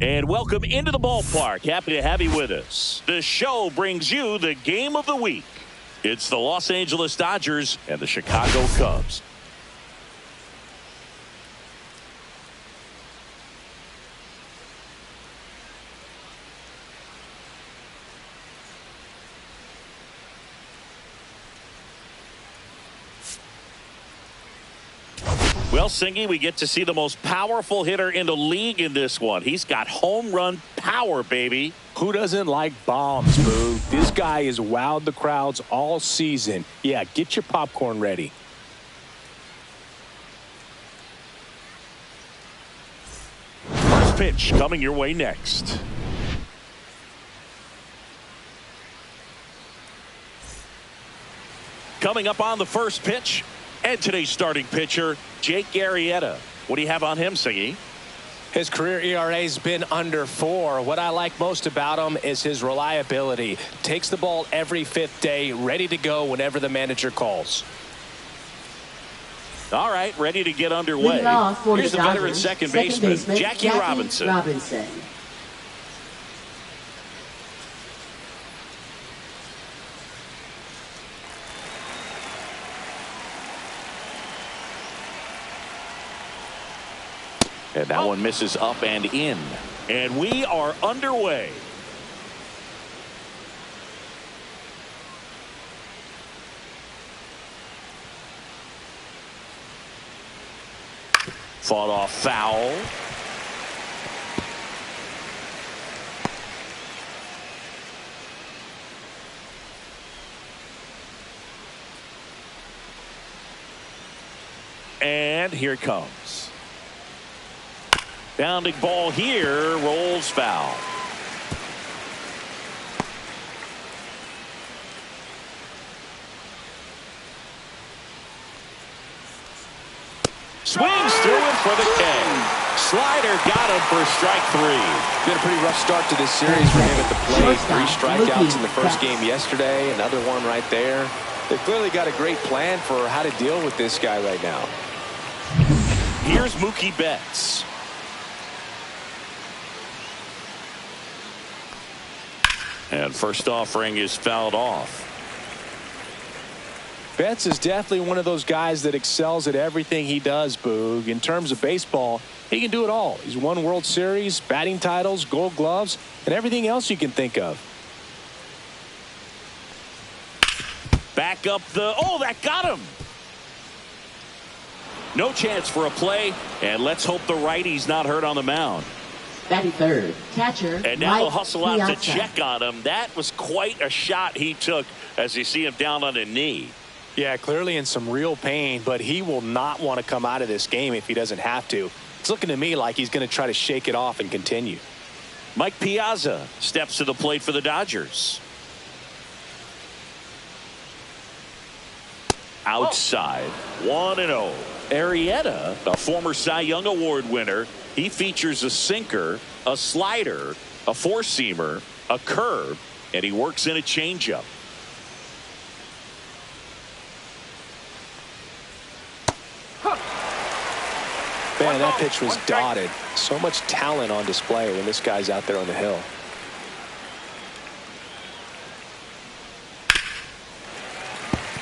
And welcome into the ballpark. Happy to have you with us. The show brings you the game of the week. It's the Los Angeles Dodgers and the Chicago Cubs. Well, Singy, we get to see the most powerful hitter in the league in this one. He's got home run power, baby. Who doesn't like bombs, Boo? This guy has wowed the crowds all season. Yeah, get your popcorn ready. First pitch coming your way next. Coming up on the first pitch, and today's starting pitcher, Jake Arrieta. What do you have on him, Singy? His career ERA's been under 4. What I like most about him is his reliability. Takes the ball every 5th day, ready to go whenever the manager calls. All right, ready to get underway. Here's the veteran second baseman, Jackie Robinson. And that one misses up and in. And we are underway. Fought off foul. And here it comes. Bounding ball here, rolls foul. Swings through it for the K. Slider got him for strike 3. Been a pretty rough start to this series for him at the plate. 3 strikeouts in the first game yesterday, another one right there. They've clearly got a great plan for how to deal with this guy right now. Here's Mookie Betts. And first offering is fouled off. Betts is definitely one of those guys that excels at everything he does, Boog. In terms of baseball, he can do it all. He's won World Series, batting titles, Gold Gloves, and everything else you can think of. Back up the... Oh, that got him! No chance for a play, and let's hope the righty's not hurt on the mound. Batting third, catcher. And now they'll hustle out to check on him. That was quite a shot he took as you see him down on a knee. Yeah, clearly in some real pain, but he will not want to come out of this game if he doesn't have to. It's looking to me like he's going to try to shake it off and continue. Mike Piazza steps to the plate for the Dodgers. Outside, 1-0. Arrieta, a former Cy Young Award winner, he features a sinker, a slider, a four-seamer, a curve, and he works in a changeup. Man, that pitch was dotted. So much talent on display when this guy's out there on the hill.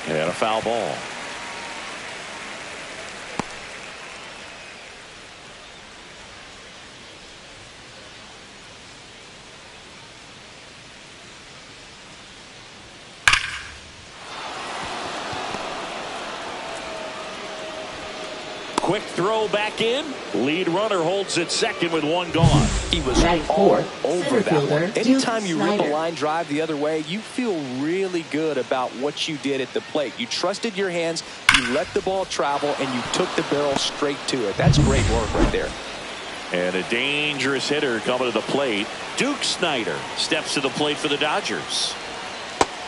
And a foul ball. Quick throw back in. Lead runner holds at second with 1 gone. He was all over that one. Anytime you rip a line drive the other way, you feel really good about what you did at the plate. You trusted your hands, you let the ball travel, and you took the barrel straight to it. That's great work right there. And a dangerous hitter coming to the plate. Duke Snider steps to the plate for the Dodgers.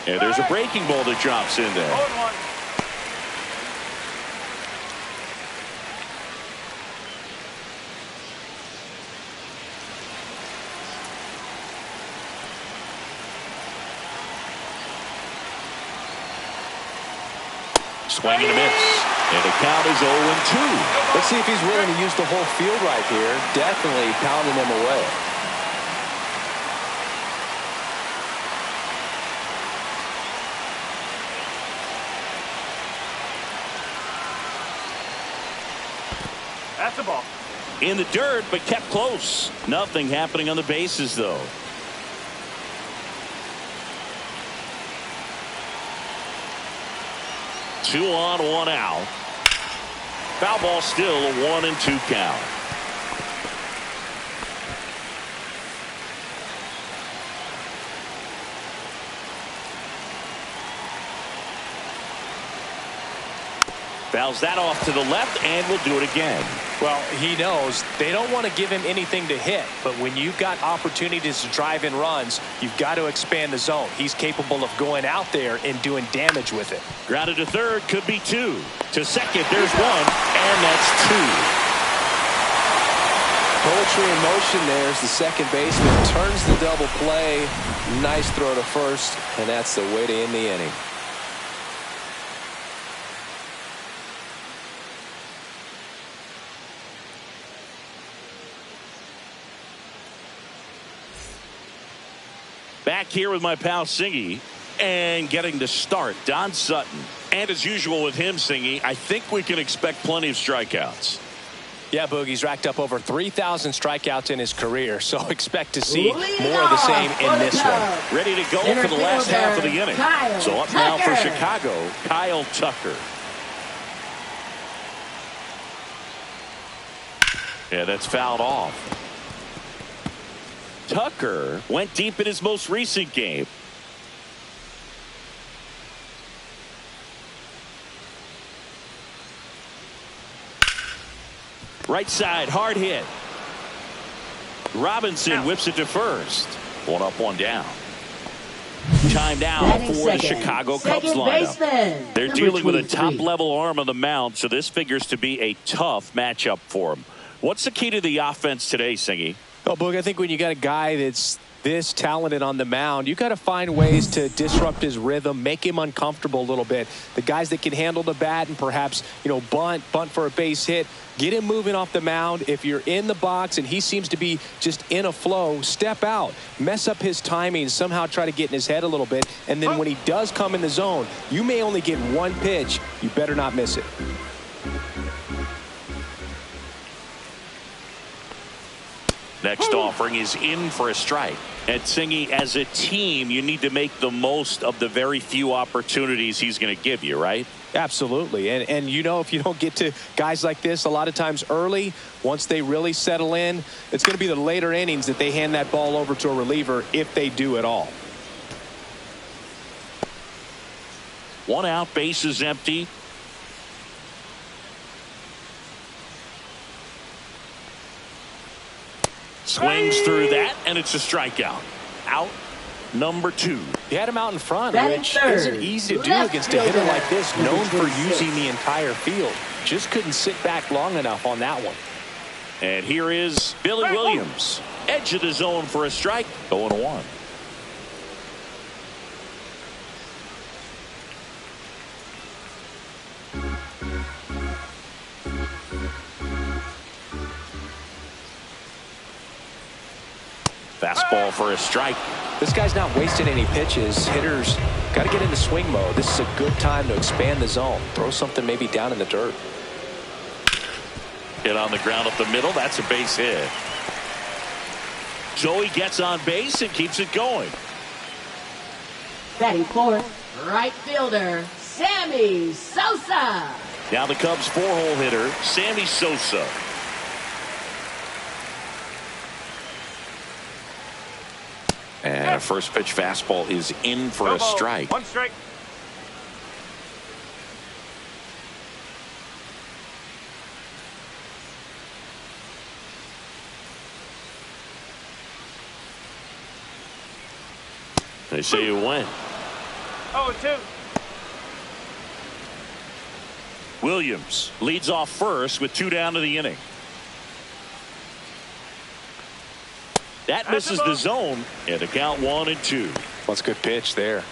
And there's a breaking ball that drops in there. Swing and a miss. And the count is 0-2. Let's see if he's willing to use the whole field right here. Definitely pounding them away. That's a ball. In the dirt, but kept close. Nothing happening on the bases, though. Two on, one out. Foul ball still, a 1-2 count. Fouls that off to the left, and will do it again. Well, he knows they don't want to give him anything to hit, but when you've got opportunities to drive in runs, you've got to expand the zone. He's capable of going out there and doing damage with it. Grounded to third, could be two. To second, there's one, and that's two. Poetry in motion there as the second baseman turns the double play. Nice throw to first, and that's the way to end the inning. Back here with my pal Singy, and getting the start, Don Sutton. And as usual with him, Singy, I think we can expect plenty of strikeouts. Yeah, Boogie's racked up over 3,000 strikeouts in his career, so expect to see more of the same in this one. Ready to go for the last half of the inning. So up now for Chicago, Kyle Tucker. Yeah, that's fouled off. Tucker went deep in his most recent game. Right side, hard hit. Robinson whips it to first. One up, one down. Time now for the Chicago Cubs lineup. They're dealing with a top-level arm on the mound, so this figures to be a tough matchup for them. What's the key to the offense today, Singy? Well, Boog, I think when you got a guy that's this talented on the mound, you got to find ways to disrupt his rhythm, make him uncomfortable a little bit. The guys that can handle the bat and perhaps, bunt for a base hit, get him moving off the mound. If you're in the box and he seems to be just in a flow, step out, mess up his timing, somehow try to get in his head a little bit. And then when he does come in the zone, you may only get one pitch. You better not miss it. Next offering is in for a strike. And Singy, as a team, you need to make the most of the very few opportunities he's going to give you, right? Absolutely. And if you don't get to guys like this a lot of times early, once they really settle in, it's going to be the later innings that they hand that ball over to a reliever if they do at all. One out, base is empty. Swings through that, and it's a strikeout. Out number 2. He had him out in front, which isn't easy to do against a hitter like this, known for using the entire field. Just couldn't sit back long enough on that one. And here is Billy Williams. Edge of the zone for a strike. 0-1. Fastball for a strike. This guy's not wasting any pitches. Hitters got to get into swing mode. This is a good time to expand the zone. Throw something maybe down in the dirt. Hit on the ground up the middle. That's a base hit. Joey gets on base and keeps it going. Batting fourth, right fielder, Sammy Sosa. Now the Cubs 4-hole hitter, Sammy Sosa. And a first pitch fastball is in for a strike. 1 strike. They say you win. 0-2. Williams leads off first with 2 down to the inning. That misses the zone, and the count 1-2. Well, it's a good pitch there.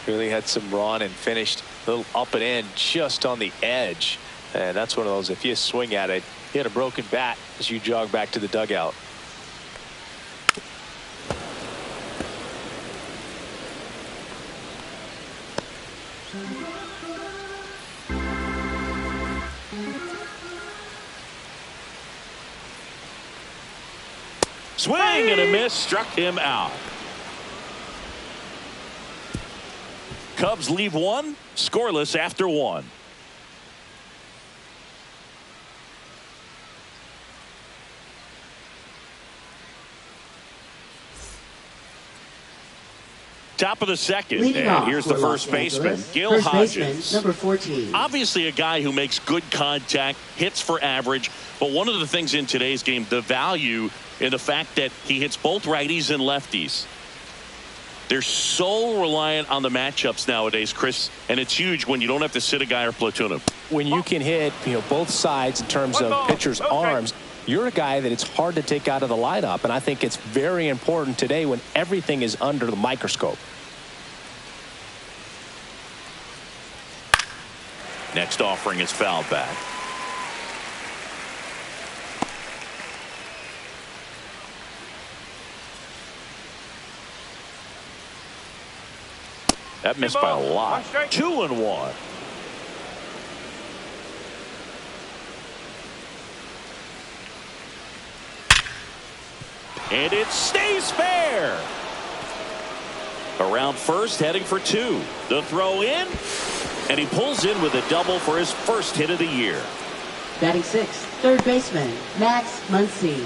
Really had some run and finished a little up and in just on the edge. And that's one of those, if you swing at it, you hit a broken bat as you jog back to the dugout. Swing and a miss, struck him out. Cubs leave one, scoreless after one. Top of the second, and here's the first baseman, Gil Hodges. Number 14. Obviously a guy who makes good contact, hits for average, but one of the things in today's game, the value in the fact that he hits both righties and lefties. They're so reliant on the matchups nowadays, Chris, and it's huge when you don't have to sit a guy or platoon him. When you can hit, both sides in terms of pitchers' arms, you're a guy that it's hard to take out of the lineup, and I think it's very important today when everything is under the microscope. Next offering is fouled back. That missed by a lot. 2-1. And it stays fair. Around first, heading for two. The throw in, and he pulls in with a double for his first hit of the year. Batting sixth, third baseman, Max Muncy.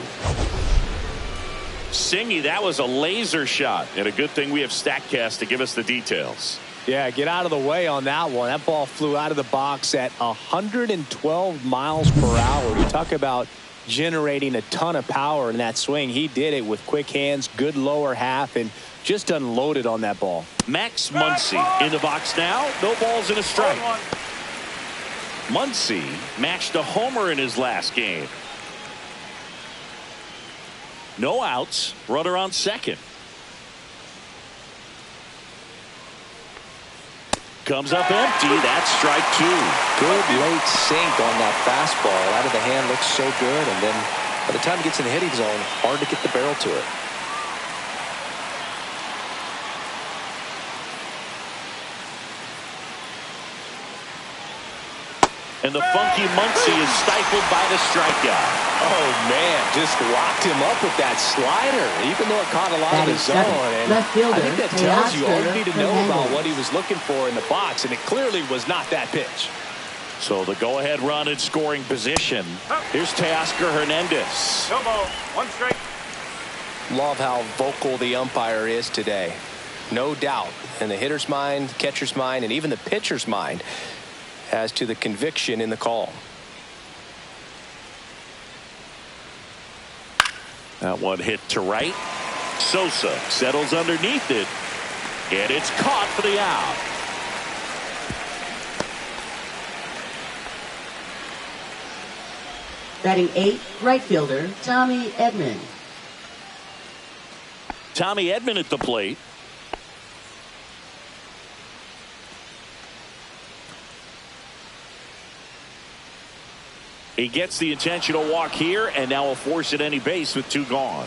Singy, that was a laser shot, and a good thing we have StatCast to give us the details. Yeah, get out of the way on that one. That ball flew out of the box at 112 miles per hour. You talk about generating a ton of power in that swing. He did it with quick hands, good lower half, and just unloaded on that ball. Max Muncy in the box now. No balls and a strike. Muncy matched a homer in his last game. No outs. Runner on second. Comes up empty. That's strike two. Good late sink on that fastball. Out of the hand, looks so good. And then by the time he gets in the hitting zone, hard to get the barrel to it. And the funky Muncy is stifled by the strikeout. Oh, man, just locked him up with that slider, even though it caught a lot of the zone. And I think that tells you all you need to know about what he was looking for in the box, and it clearly was not that pitch. So the go-ahead run in scoring position. Here's Teoscar Hernandez. No ball, one strike. Love how vocal the umpire is today. No doubt in the hitter's mind, catcher's mind, and even the pitcher's mind as to the conviction in the call. That one hit to right. Sosa settles underneath it, and it's caught for the out. Batting eighth, right fielder, Tommy Edman. Tommy Edman at the plate. He gets the intentional walk here, and now will force at any base with two gone.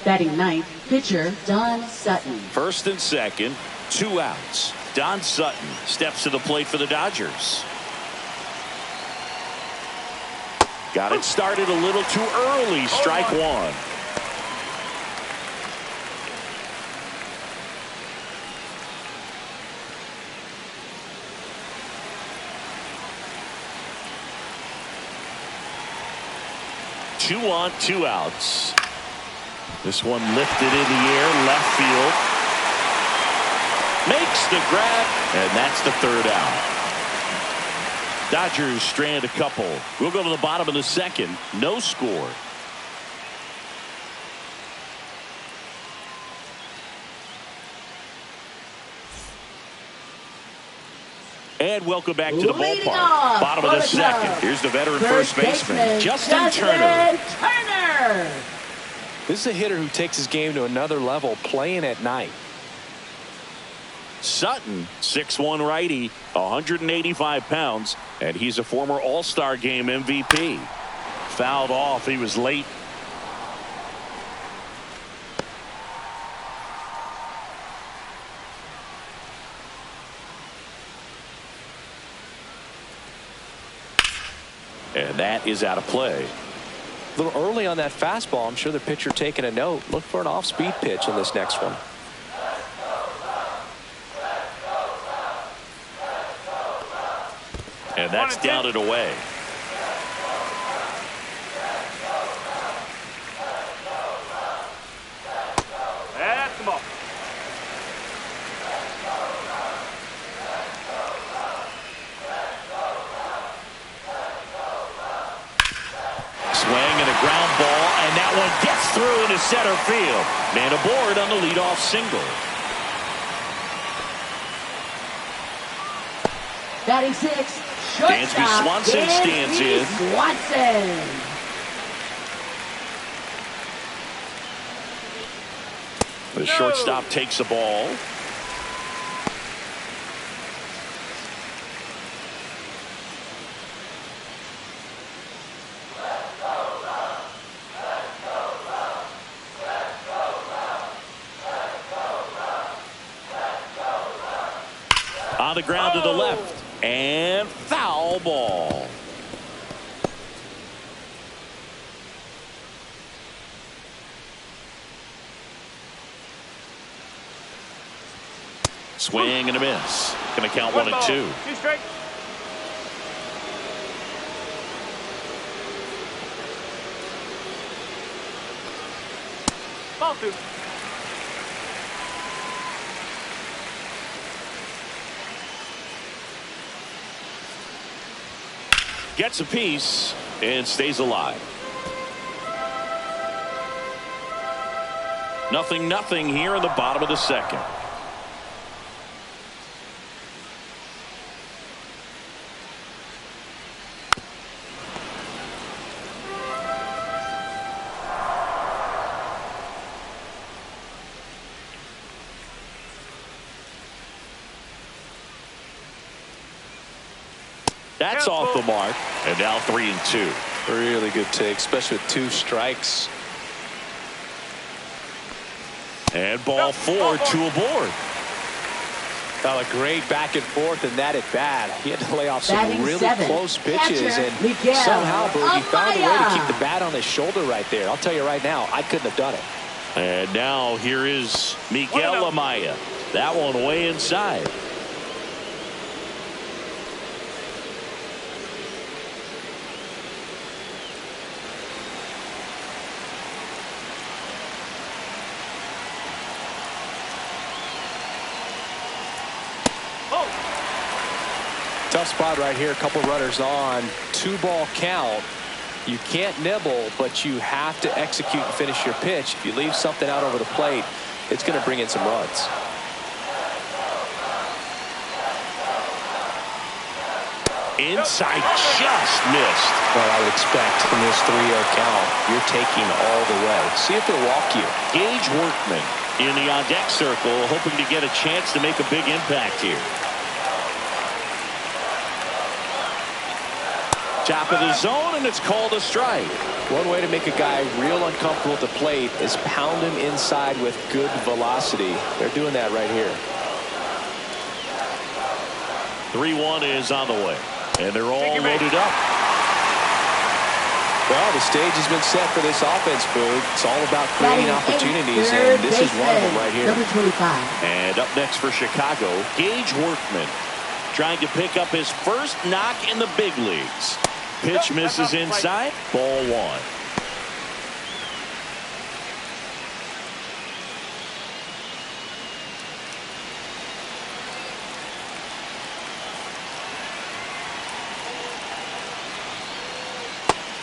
Batting ninth, pitcher Don Sutton. First and second, two outs. Don Sutton steps to the plate for the Dodgers. Got it started a little too early. Strike one. Two on, two outs. This one lifted in the air, left field. Makes the grab, and that's the third out. Dodgers strand a couple. We'll go to the bottom of the second. No score. And welcome back to the ballpark. Bottom of the second. Here's the veteran first baseman, Justin Turner. This is a hitter who takes his game to another level, playing at night. Sutton, 6'1" righty, 185 pounds, and he's a former All-Star Game MVP. Fouled off. He was late. And that is out of play. A little early on that fastball. I'm sure the pitcher taking a note. Look for an off-speed pitch in this next one. And that's down and away. That's the ball. Swing and a ground ball, and that one gets through into center field. Man aboard on the leadoff single. Batting six, Dansby shortstop, Swanson stands in. Swanson. The shortstop takes the ball. On the ground to the left. And foul ball. Swing and a miss. Going to count 1-2. 2 straight. Ball 2. Gets a piece and stays alive. 0-0 here in the bottom of the second. That's off the mark. And now 3-2. Really good take, especially with 2 strikes. And ball 4, 2 aboard. A great back and forth in that at bat. He had to lay off some Batting really 7, close pitches, catcher, and Miguel somehow Boogie found a way to Amaya. keep the bat on his shoulder right there. I'll tell you right now, I couldn't have done it. And now here is Miguel Amaya. That one way inside. Tough spot right here. A couple runners on. 2-ball count. You can't nibble, but you have to execute and finish your pitch. If you leave something out over the plate, it's going to bring in some runs. Inside, just missed. Well, I would expect in this 3-0 count, you're taking all the way. See if they'll walk you. Gage Workman in the on-deck circle, hoping to get a chance to make a big impact here. Top of the zone, and it's called a strike. One way to make a guy real uncomfortable at the plate is pound him inside with good velocity. They're doing that right here. 3-1 is on the way, and they're all loaded up. Well, the stage has been set for this offense, Boog. It's all about creating opportunities, and this is one of them right here. Number 25. And up next for Chicago, Gage Workman, trying to pick up his first knock in the big leagues. Pitch misses inside, ball 1.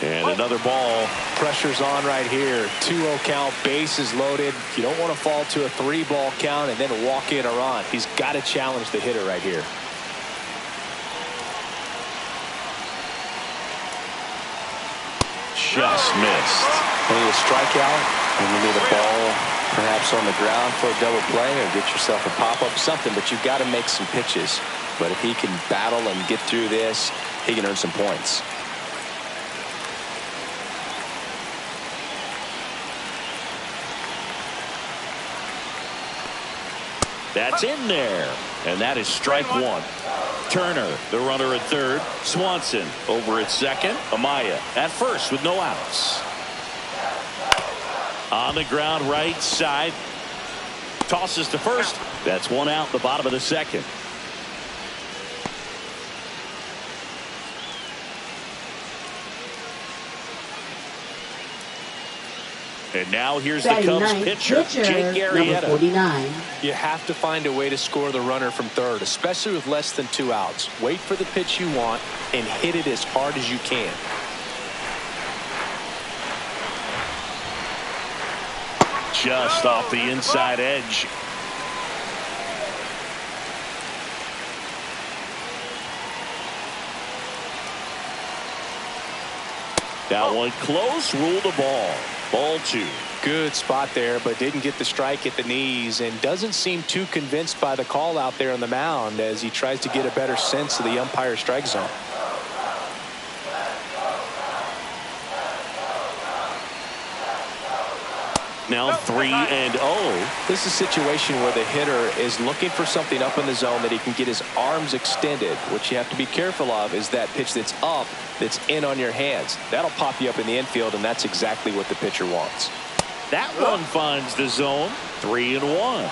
And another ball. Pressure's on right here. 2-0 count, bases loaded. You don't want to fall to a 3-ball count and then walk in or on. He's got to challenge the hitter right here. Just missed. When you strike out, and you need a ball perhaps on the ground for a double play or get yourself a pop-up, something, but you've got to make some pitches. But if he can battle and get through this, he can earn some points. That's in there. And that is strike 1. Turner, the runner at third. Swanson over at second. Amaya at first with no outs. On the ground right side. Tosses to first. That's one out in the bottom of the second. And now here's the Cubs pitcher, Jake Arrieta. 49. You have to find a way to score the runner from third, especially with less than 2 outs. Wait for the pitch you want and hit it as hard as you can. Just off the inside edge. That one close, ruled the ball. Ball 2. Good spot there, but didn't get the strike at the knees and doesn't seem too convinced by the call out there on the mound as he tries to get a better sense of the umpire strike zone. Now 3-0. This is a situation where the hitter is looking for something up in the zone that he can get his arms extended. What you have to be careful of is that pitch that's up, that's in on your hands. That'll pop you up in the infield, and that's exactly what the pitcher wants. That one finds the zone. 3-1.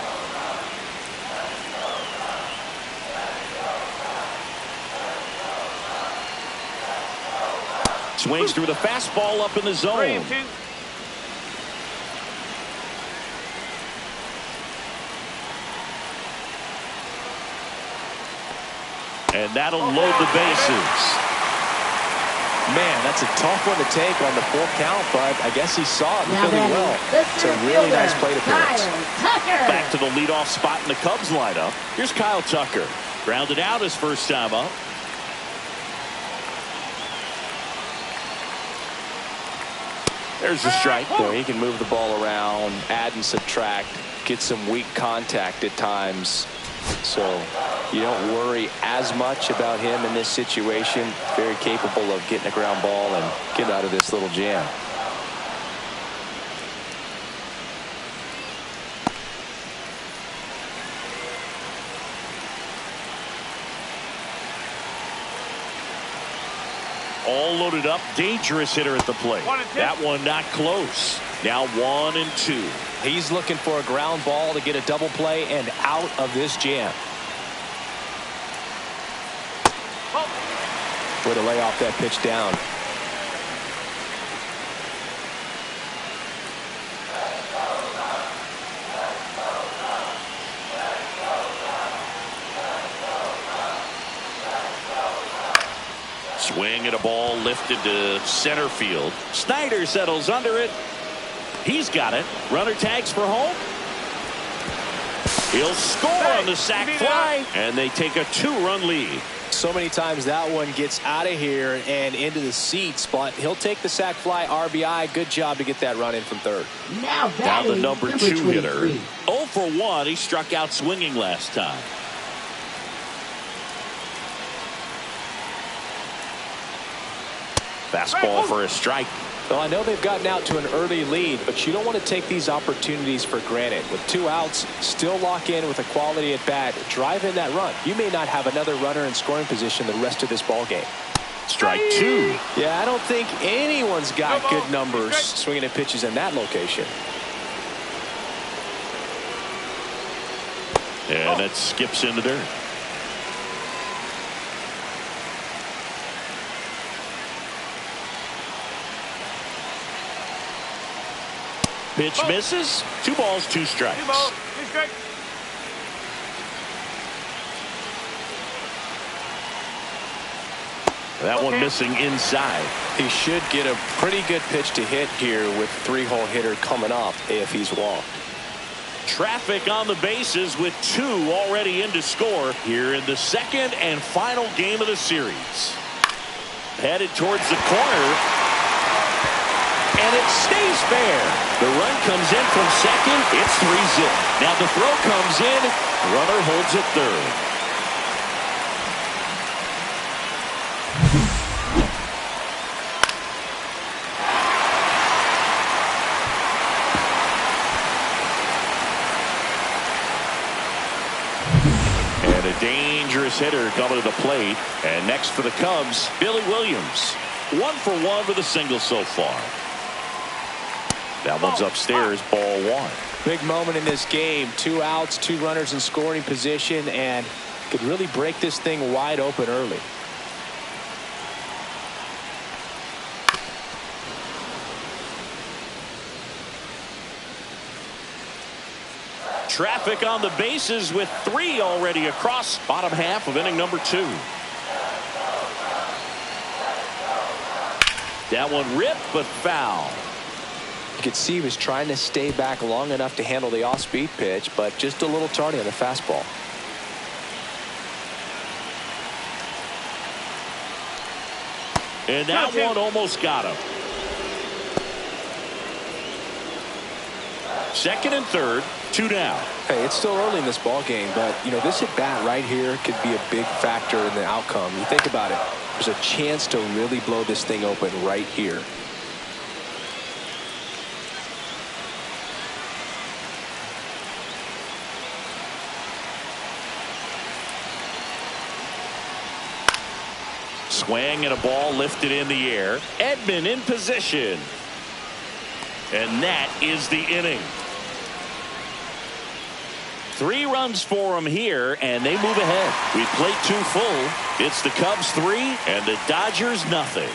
Swings through the fastball up in the zone. 3-2. And that'll load the bases. Man, that's a tough one to take on the full count, but I guess he saw it really well. It's a really nice plate appearance. Back to the leadoff spot in the Cubs lineup. Here's Kyle Tucker. Grounded out his first time up. There's the strike. Boy, he can move the ball around, add and subtract, get some weak contact at times. So you don't worry as much about him in this situation. Very capable of getting a ground ball and get out of this little jam. All loaded up. Dangerous hitter at the plate. That one not close. Now 1-2. He's looking for a ground ball to get a double play and out of this jam. Way to lay off that pitch down. Swing at a ball lifted to center field. Snyder settles under it. He's got it. Runner tags for home. He'll score on the sac fly, and they take a 2-run lead. So many times that one gets out of here and into the seats, but he'll take the sac fly RBI. Good job to get that run in from third. Now the number 2 hitter. 0 for 1. He struck out swinging last time. Fastball for a strike. Well, I know they've gotten out to an early lead, but you don't want to take these opportunities for granted. With 2 outs, still lock in with a quality at bat. Drive in that run. You may not have another runner in scoring position the rest of this ball game. Strike 2. Yeah, I don't think anyone's got good numbers swinging at pitches in that location. And it skips into dirt. Pitch misses. 2 balls, 2 strikes. 2 balls, 2 strikes. That one missing inside. He should get a pretty good pitch to hit here with 3-hole hitter coming up if he's walked. Traffic on the bases with 2 already in to score here in the second and final game of the series. Headed towards the corner. And it stays fair. The run comes in from second. It's 3-0. Now the throw comes in. Runner holds it third. And a dangerous hitter coming to the plate. And next for the Cubs, Billy Williams. 1 for 1 with a single so far. That one's upstairs, ball one. Big moment in this game. 2 outs, 2 runners in scoring position, and could really break this thing wide open early. Traffic on the bases with 3 already across bottom half of inning number 2. That one ripped but foul. You could see he was trying to stay back long enough to handle the off-speed pitch, but just a little tardy on the fastball. And that one almost got him. Second and third, 2 down. Hey, it's still early in this ball game, but you know, this at bat right here could be a big factor in the outcome. You think about it, there's a chance to really blow this thing open right here. Swing and a ball lifted in the air. Edman in position. And that is the inning. 3 runs for them here, and they move ahead. We plate 2 full. It's the Cubs 3 and the Dodgers nothing.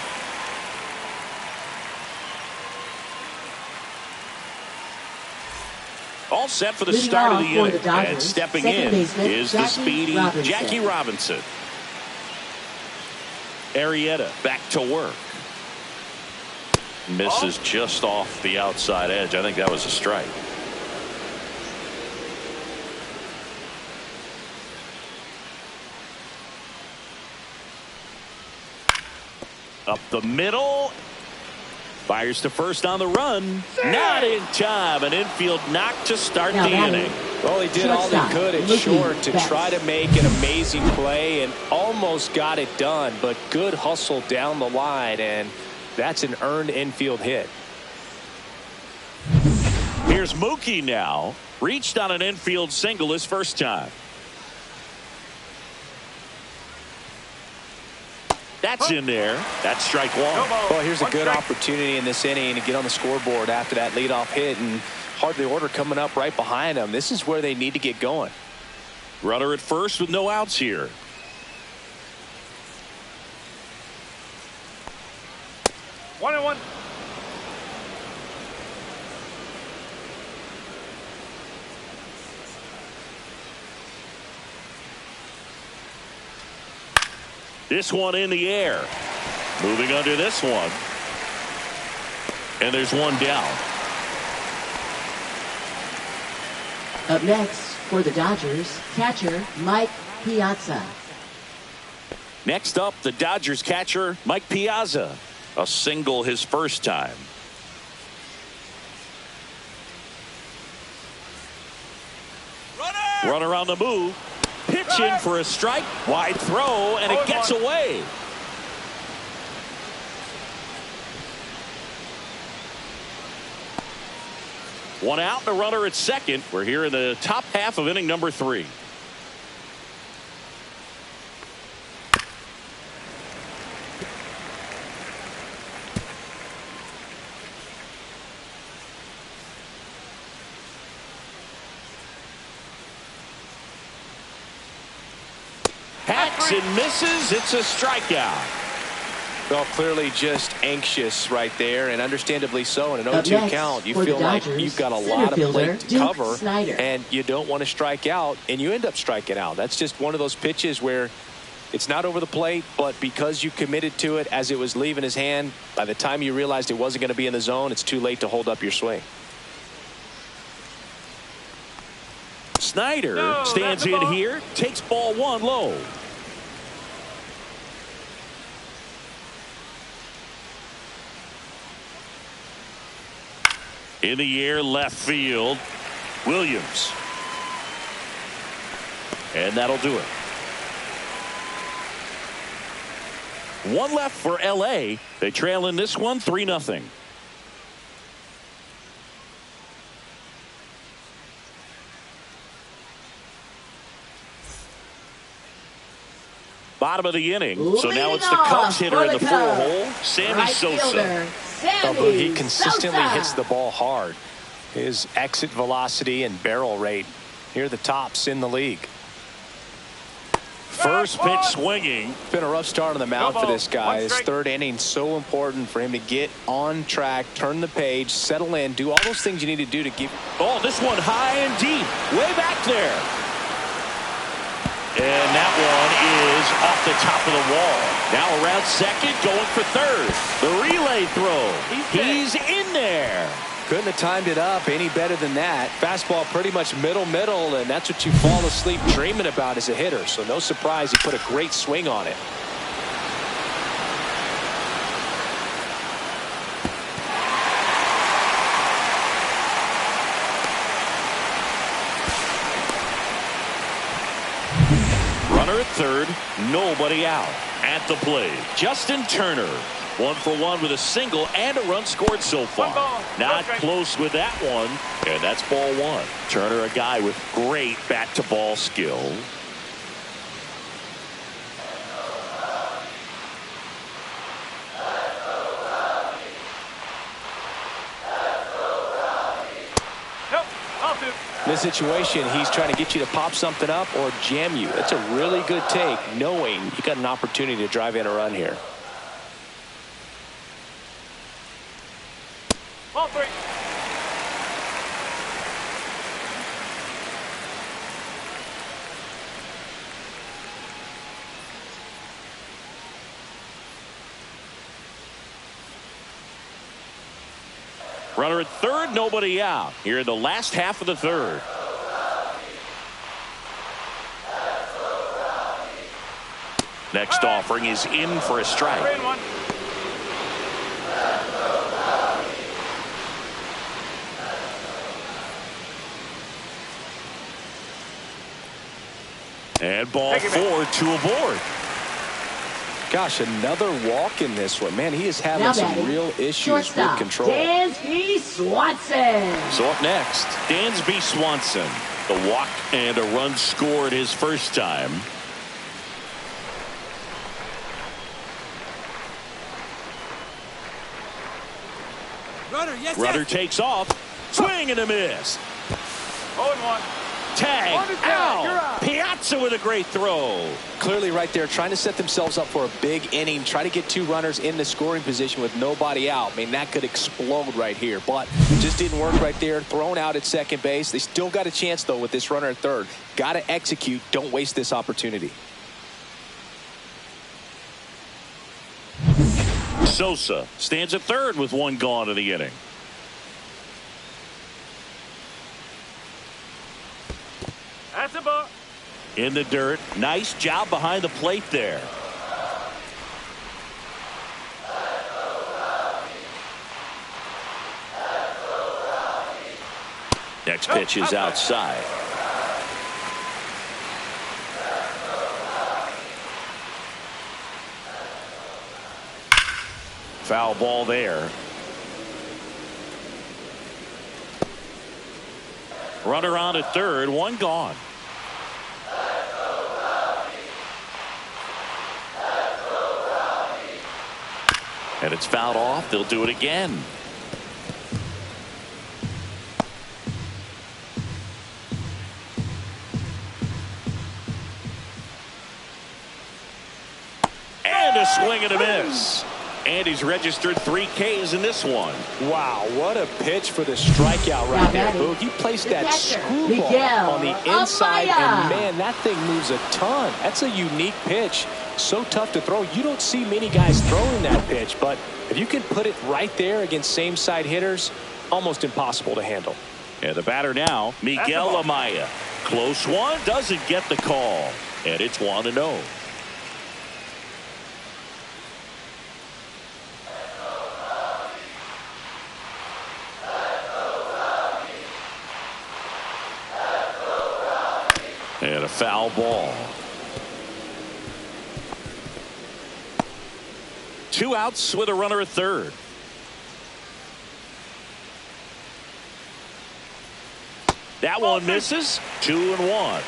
All set for the start of the inning. And stepping in is the speedy Jackie Robinson. Arrieta back to work. Misses just off the outside edge. I think that was a strike. Up the middle. Fires to first on the run. Not in time. An infield knock to start the inning. Well, he did all he could at short to try to make an amazing play and almost got it done, but good hustle down the line, and that's an earned infield hit. Here's Mookie now. Reached on an infield single his first time. That's in there. That's strike 1. Well, here's a good opportunity in this inning to get on the scoreboard after that leadoff hit, and hardly order coming up right behind them. This is where they need to get going. Runner at first with no outs here. One and one. This one in the air. Moving under this one. And there's one down. Up next for the Dodgers, catcher Mike Piazza. Next up, the Dodgers catcher Mike Piazza. A single his first time. Runner on the move. Pitch in for a strike. Wide throw, and it gets away. One out and a runner at second. We're here in the top half of inning number 3. Hacks and misses. It's a strikeout. Well, clearly just anxious right there, and understandably so. In an 0-2 count, you feel like you've got a lot of plate to cover, and you don't want to strike out, and you end up striking out. That's just one of those pitches where it's not over the plate, but because you committed to it as it was leaving his hand, by the time you realized it wasn't going to be in the zone, it's too late to hold up your swing. Snyder stands in here, takes ball 1 low. In the air, left field, Williams. And that'll do it. 1 left for L.A. They trail in this one 3-0. Bottom of the inning. So now it's the Cubs hitter in the 4 hole, Sammy Sosa. Although he consistently Sosa. hits the ball hard, his exit velocity and barrel rate near the tops in the league. First pitch swinging. Been a rough start on the mound for this guy. His third inning, so important for him to get on track, turn the page, settle in, do all those things you need to do to give. Oh, this one high and deep, way back there. And that one is off the top of the wall. Now around second, going for third. The relay throw. He's in there. Couldn't have timed it up any better than that. Fastball pretty much middle, and that's what you fall asleep dreaming about as a hitter. So no surprise he put a great swing on it. Runner at third, nobody out. At the plate, Justin Turner. 1 for 1 with a single and a run scored so far. Not close with that one, and that's ball one. Turner, a guy with great bat-to-ball skill. In this situation, he's trying to get you to pop something up or jam you. That's a really good take, knowing you got an opportunity to drive in a run here. Ball three. Runner at third, nobody out. Here in the last half of the third. Next offering is in for a strike. 3-1. And ball four to aboard. Gosh, another walk in this one. Man, he is having Now some batting, real issues shortstop, with control. Dansby Swanson. So up next, Dansby Swanson. The walk and a run scored his first time. Runner takes off. Swing and a miss. 0-1. Tag out. Piazza with a great throw. Clearly right there trying to set themselves up for a big inning. Try to get two runners in the scoring position with nobody out. I mean, that could explode right here. But it just didn't work right there. Thrown out at second base. They still got a chance, though, with this runner at third. Got to execute. Don't waste this opportunity. Sosa stands at third with one gone in the inning. That's a ball. In the dirt. Nice job behind the plate there. Next pitch is outside. Foul ball there. Runner on at third, one gone. And it's fouled off. They'll do it again. And a swing and a miss. And he's registered 3 Ks in this one. Wow, what a pitch for the strikeout right there, Boog. He placed that screwball on the inside, and man, that thing moves a ton. That's a unique pitch. So tough to throw. You don't see many guys throwing that pitch, but if you can put it right there against same side hitters, almost impossible to handle. And the batter now, Miguel Amaya. Close one, doesn't get the call. And it's 1-0. And a foul ball. 2 outs with a runner at third. That one misses. 2-1.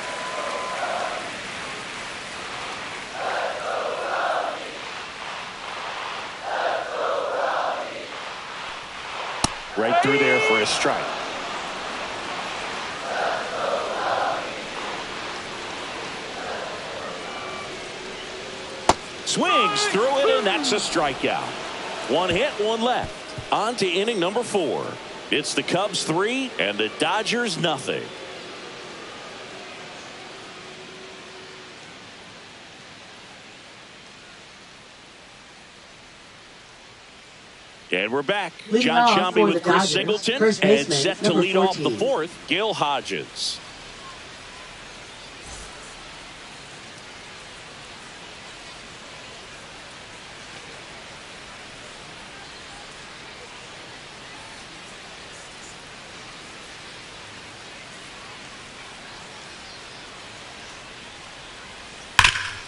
Right through there for a strike. Swings through it, and that's a strikeout. One hit, one left. On to inning number 4. It's the Cubs 3 and the Dodgers nothing. And we're back. John Sciambi with Chris Singleton, and set to lead off the 4th, Gil Hodges.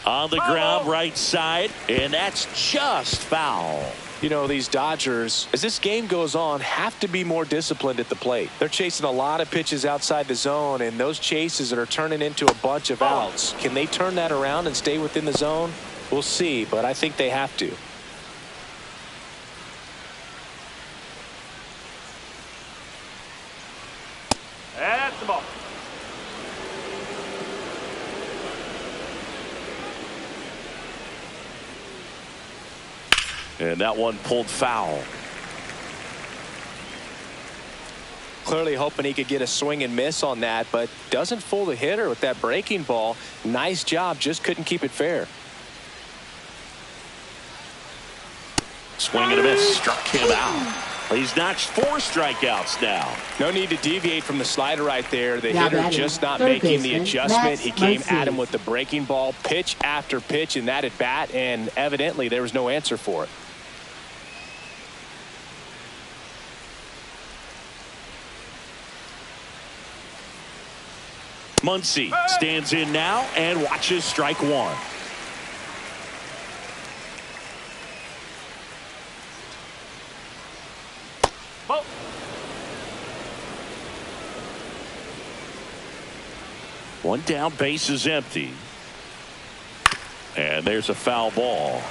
On the ground, right side, and that's just foul. You know, these Dodgers, as this game goes on, have to be more disciplined at the plate. They're chasing a lot of pitches outside the zone, and those chases that are turning into a bunch of outs. Can they turn that around and stay within the zone? We'll see, but I think they have to. That's the ball. And that one pulled foul. Clearly hoping he could get a swing and miss on that, but doesn't fool the hitter with that breaking ball. Nice job, just couldn't keep it fair. Swing and a miss, struck him out. He's notched 4 strikeouts now. No need to deviate from the slider right there. The hitter just not making the adjustment. He came at him with the breaking ball, pitch after pitch in that at bat, and evidently there was no answer for it. Muncy stands in now and watches strike 1. Ball. One down, base is empty. And there's a foul ball.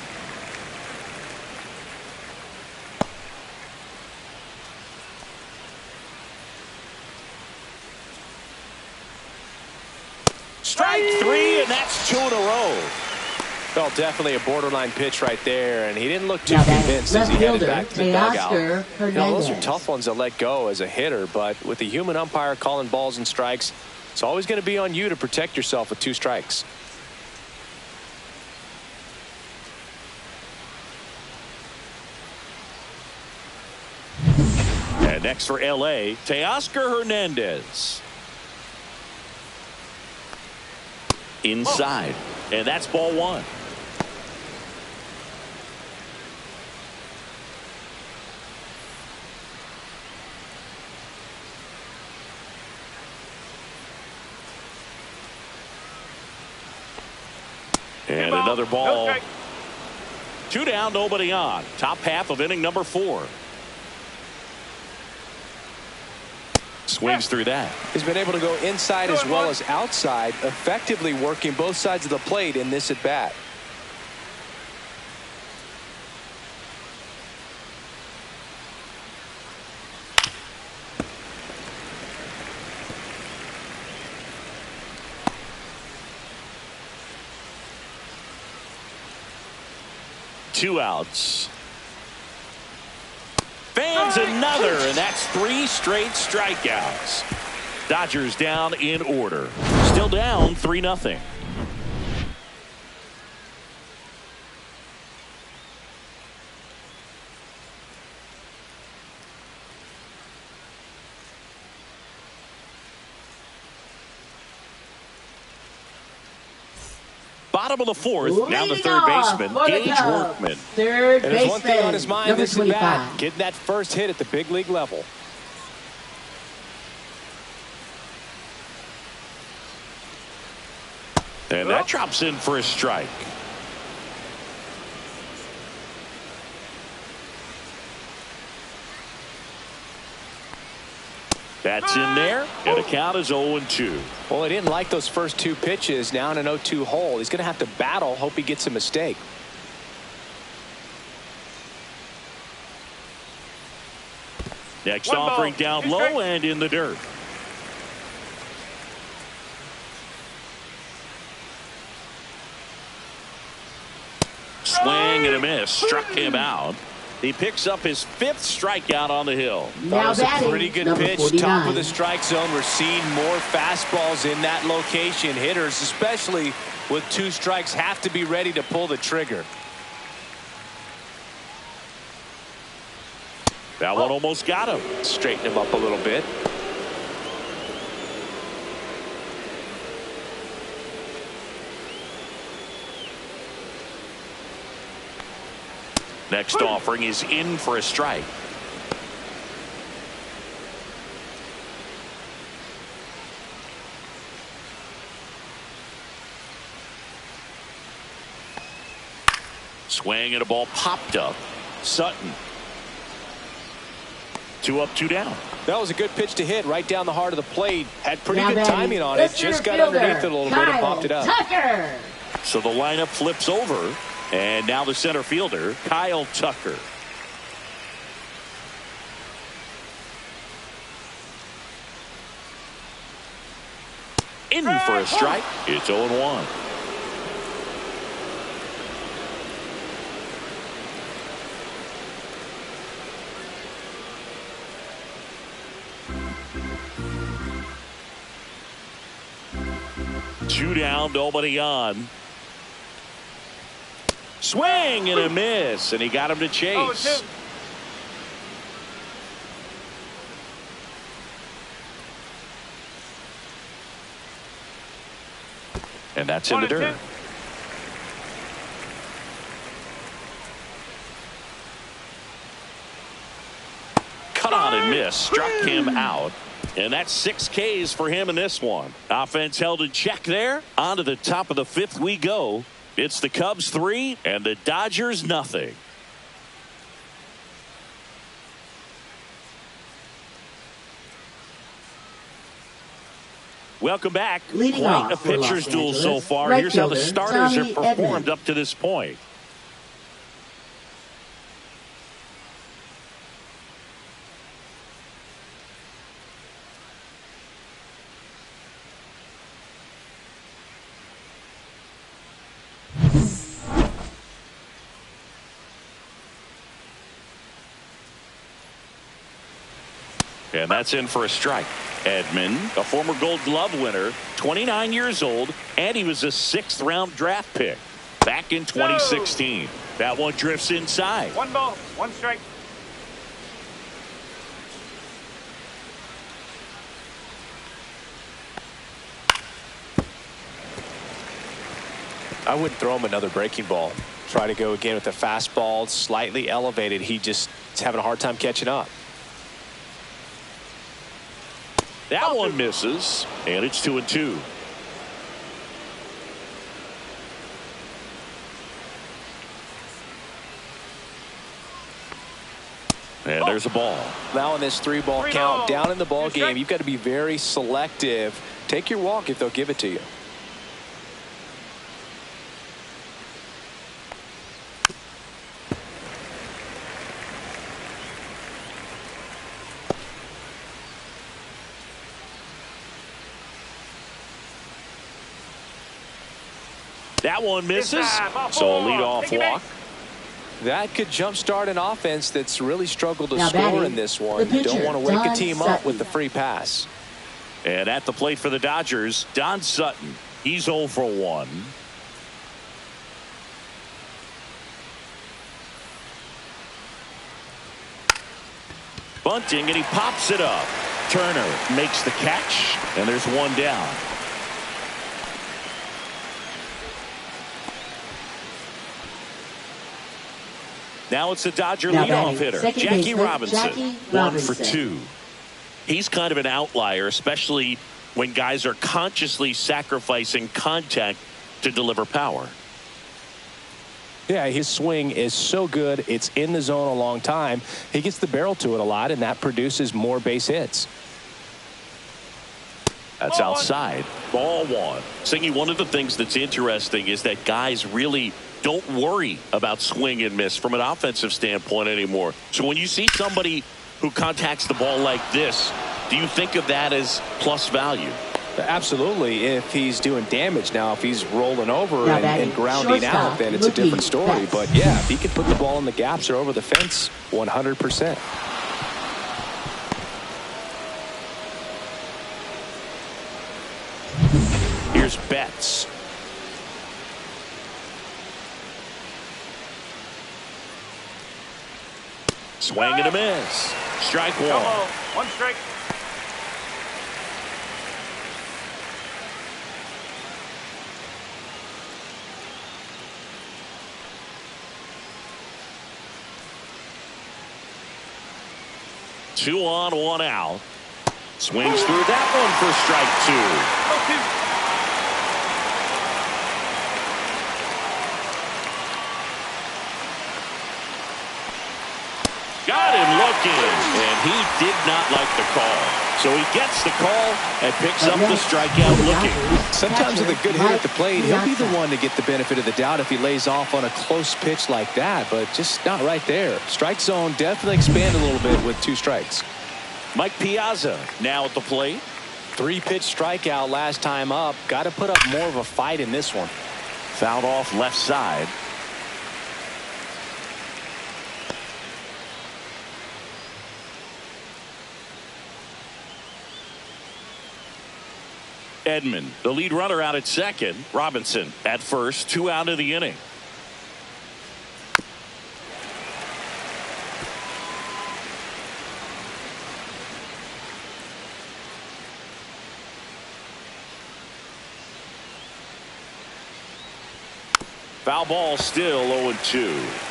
Strike 3, and that's 2 in a row. Well, definitely a borderline pitch right there, and he didn't look too convinced as he headed back to the dugout. Now, those are tough ones to let go as a hitter, but with the human umpire calling balls and strikes, it's always going to be on you to protect yourself with 2 strikes. And next for L.A., Teoscar Hernandez. Inside, and that's ball 1. And another ball. Okay. 2 down, nobody on. Top half of inning number 4. Swings through that. He's been able to go inside as well as outside, effectively working both sides of the plate in this at bat. Two outs. Fans another, and that's 3 straight strikeouts. Dodgers down in order. Still down 3-0. Bottom of the 4th, now the third baseman, Gage Workman. Third and there's one thing on his mind, number this is bad. Getting that first hit at the big league level. And that drops in for a strike. That's in there, and the count is 0-2. Well, he didn't like those first 2 pitches. Now in an 0-2 hole, he's going to have to battle, hope he gets a mistake. Next One offering ball. down Two low strikes. and in the dirt. Swing and a miss. Struck him out. He picks up his 5th strikeout on the hill. That Now was a batting, pretty good number pitch. 49. Top of the strike zone. We're seeing more fastballs in that location. Hitters, especially with 2 strikes, have to be ready to pull the trigger. That one almost got him. Straighten him up a little bit. Next offering is in for a strike. Swing and a ball popped up. Sutton. 2 up, 2 down. That was a good pitch to hit right down the heart of the plate. Had pretty Now good batting, timing on the it. Just got center fielder, underneath it a little bit and Kyle popped it up. Tucker. So the lineup flips over. And now the center fielder, Kyle Tucker. In for a strike. It's 0-1. Two down, nobody on. Swing and a miss, and he got him to chase. 0-2. And that's in the dirt. 1-2. Cut on and miss. Struck him out. And that's 6 Ks for him in this one. Offense held in check there. On to the top of the 5th we go. It's the Cubs 3 and the Dodgers nothing. Welcome back. Leading Quite off a for Los pitcher's duel so Angeles, far. right Here's how the fielder, starters Tommy have performed Edman. up to this point. And that's in for a strike. Edman, a former Gold Glove winner, 29 years old, and he was a 6th round draft pick back in 2016. That one drifts inside. 1 ball, 1 strike. I wouldn't throw him another breaking ball. Try to go again with the fastball, slightly elevated. He just is having a hard time catching up. That one misses, and it's 2-2. And there's a ball. Now in this 3-ball 3 count, ball. down in the ball Two strike. game, you've got to be very selective. Take your walk if they'll give it to you. That one misses, Inside, ball so a 4. leadoff Take it back. walk. That could jumpstart an offense that's really struggled to Now score batting, in this the one. You don't pitcher, want to wake a Don team up Sutton. with the free pass. And at the plate for the Dodgers, Don Sutton. He's 0 for 1. Bunting, and he pops it up. Turner makes the catch, and there's 1 down. Now it's the Dodger Now leadoff batting, hitter, second Jackie baseman, Robinson. Jackie 1 for Robinson. 2. He's kind of an outlier, especially when guys are consciously sacrificing contact to deliver power. Yeah, his swing is so good. It's in the zone a long time. He gets the barrel to it a lot, and that produces more base hits. That's Ball 1. outside. Ball 1. Singy, one of the things that's interesting is that guys really don't worry about swing and miss from an offensive standpoint anymore. So when you see somebody who contacts the ball like this, do you think of that as plus value? Absolutely, if he's doing damage. Now, if he's rolling over and grounding out, then it's a different story. But, yeah, if he can put the ball in the gaps or over the fence, 100%. Here's Betts. Swing and a miss. Strike one. One strike. Two on, one out. Swings through that one for strike two. 0-2. Got him looking, and he did not like the call. So he gets the call and picks up the strikeout looking. Sometimes with a good hit at the plate, he'll be the one to get the benefit of the doubt if he lays off on a close pitch like that, but just not right there. Strike zone definitely expand a little bit with 2 strikes. Mike Piazza now at the plate. 3-pitch strikeout last time up. Got to put up more of a fight in this one. Fouled off left side. Edman, the lead runner, out at second. Robinson at first. 2 out of the inning. Foul ball, still 0-2.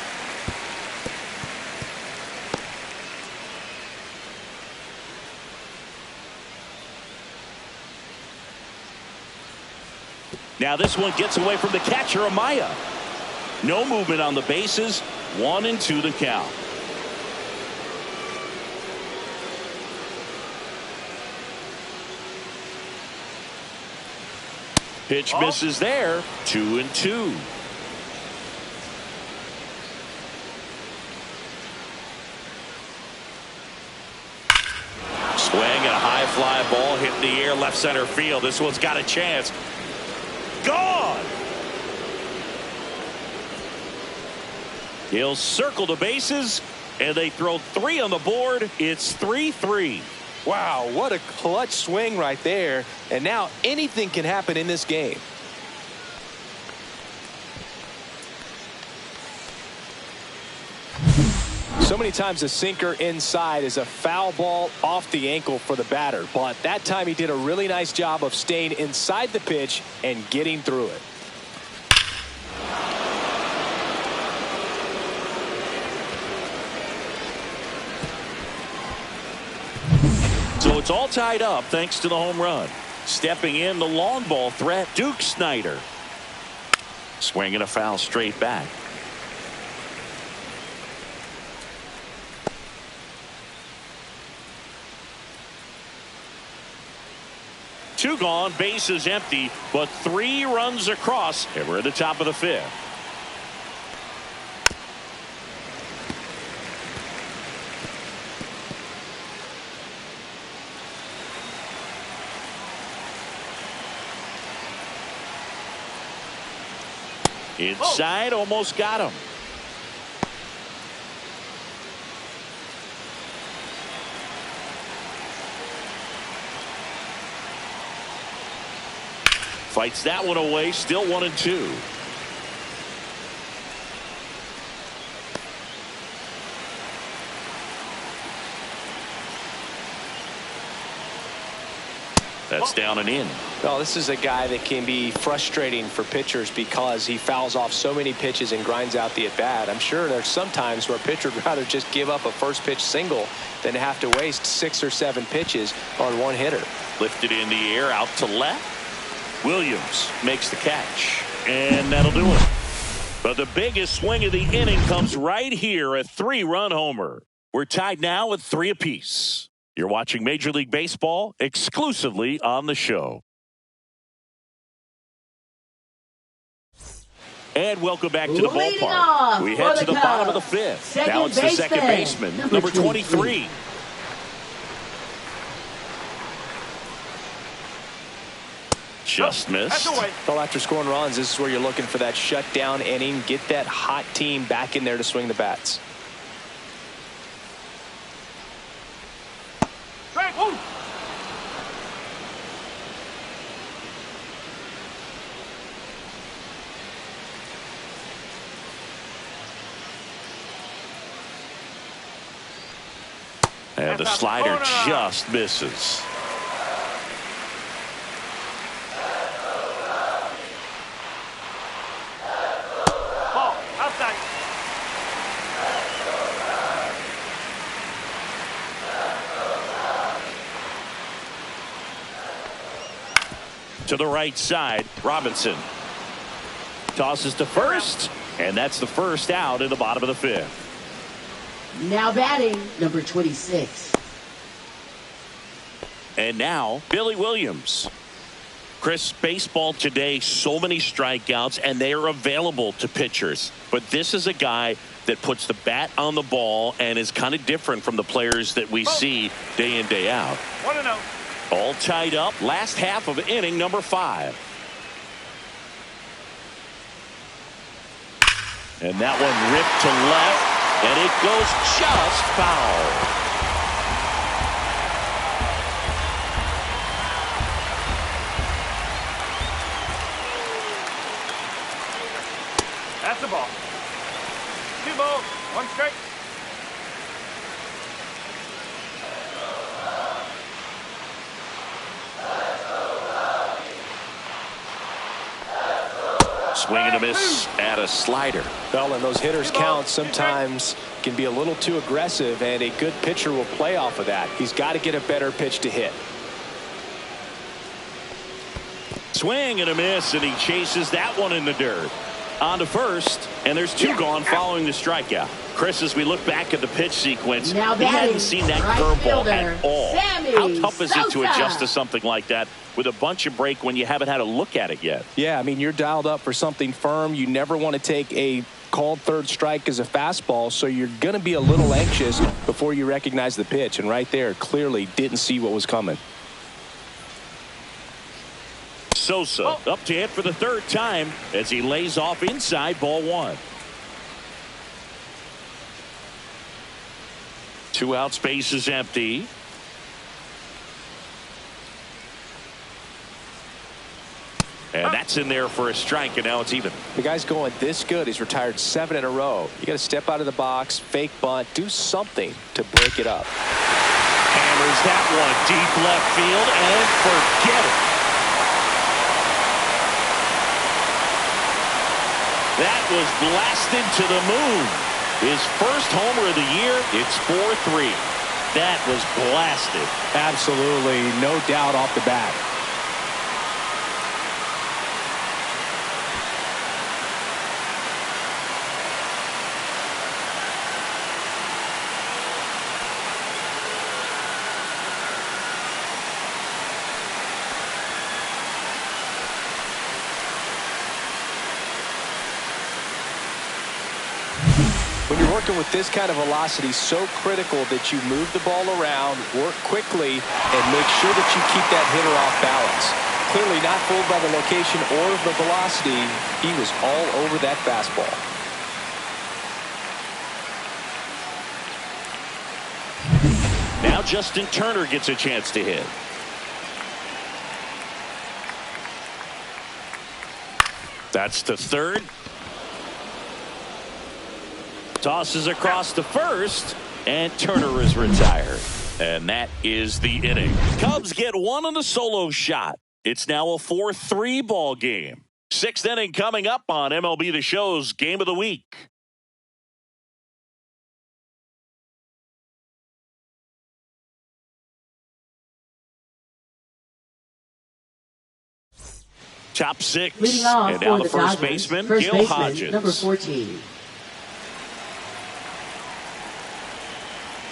Now this one gets away from the catcher, Amaya. No movement on the bases. 1-2 the count. Pitch misses there. 2-2. Swing and a high fly ball hit in the air, left center field. This one's got a chance. Gone. He'll circle the bases, and they throw 3 on the board. It's 3-3. Wow, what a clutch swing right there. And now anything can happen in this game. So many times a sinker inside is a foul ball off the ankle for the batter. But that time he did a really nice job of staying inside the pitch and getting through it. So it's all tied up thanks to the home run. Stepping in, the long ball threat, Duke Snider. Swinging a foul straight back. Two gone, bases empty, but 3 runs across, and we're at the top of the 5th. Inside, almost got him. Fights that one away, still 1-2. That's down and in. Well, this is a guy that can be frustrating for pitchers because he fouls off so many pitches and grinds out the at-bat. I'm sure there's some times where a pitcher would rather just give up a first pitch single than have to waste 6 or 7 pitches on one hitter. Lifted in the air, out to left. Williams makes the catch, and that'll do it. But the biggest swing of the inning comes right here, a 3-run homer. We're tied now at 3 apiece. You're watching Major League Baseball exclusively on the show. And welcome back to the ballpark. We head to the bottom of the 5th. Now it's the second baseman, number 23, Just missed. Well, after scoring runs, this is where you're looking for that shutdown inning. Get that hot team back in there to swing the bats. And the slider just misses. Ball outside. To the right side, Robinson tosses to first, and that's the first out in the bottom of the fifth. Now batting, number 26. And now, Billy Williams. Chris, baseball today, so many strikeouts, and they are available to pitchers. But this is a guy that puts the bat on the ball and is kind of different from the players that we see day in, day out. 1-0. All tied up, last half of inning number 5. And that one ripped to left. And it goes just foul. That's the ball. 2 balls, 1 strike. Swing and a miss at a slider. Well, and those hitters count sometimes can be a little too aggressive, and a good pitcher will play off of that. He's got to get a better pitch to hit. Swing and a miss, and he chases that one in the dirt. On to first, and there's 2 gone following the strikeout. Chris, as we look back at the pitch sequence, Now he hadn't seen that curveball at all. Sammy How tough is it to Sosa. adjust to something like that with a bunch of break when you haven't had a look at it yet? Yeah, I mean, you're dialed up for something firm. You never want to take a called third strike as a fastball, so you're going to be a little anxious before you recognize the pitch. And right there, clearly didn't see what was coming. Sosa up to hit for the 3rd time as he lays off inside, ball 1. 2 out, space is empty. And that's in there for a strike, and now it's even. The guy's going this good. He's retired 7 in a row. You got to step out of the box, fake bunt, do something to break it up. Hammers that one deep left field, and forget it. That was blasted to the moon. His first homer of the year. It's 4-3. That was blasted. Absolutely, no doubt off the bat. When you're working with this kind of velocity, so critical that you move the ball around, work quickly, and make sure that you keep that hitter off balance. Clearly not fooled by the location or the velocity. He was all over that fastball. Now Justin Turner gets a chance to hit. That's to third. Tosses across to first, and Turner is retired. And that is the inning. Cubs get one on a solo shot. It's now a 4-3 ball game. 6th inning coming up on MLB The Show's Game of the Week. Top 6. Leading off And now for the first Dodgers, baseman, first Gil baseman, Hodges. number 14.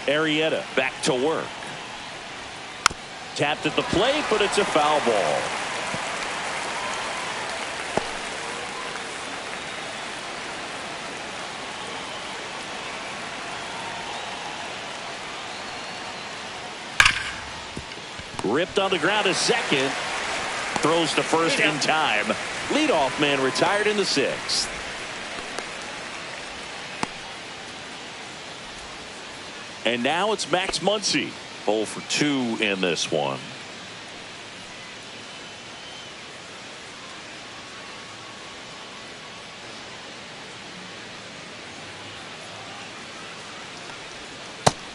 Arrieta back to work. Tapped at the plate, but it's a foul ball. Ripped on the ground to second. throws to first in time. Leadoff man retired in the 6th. And now it's Max Muncy. 0 for 2 in this one.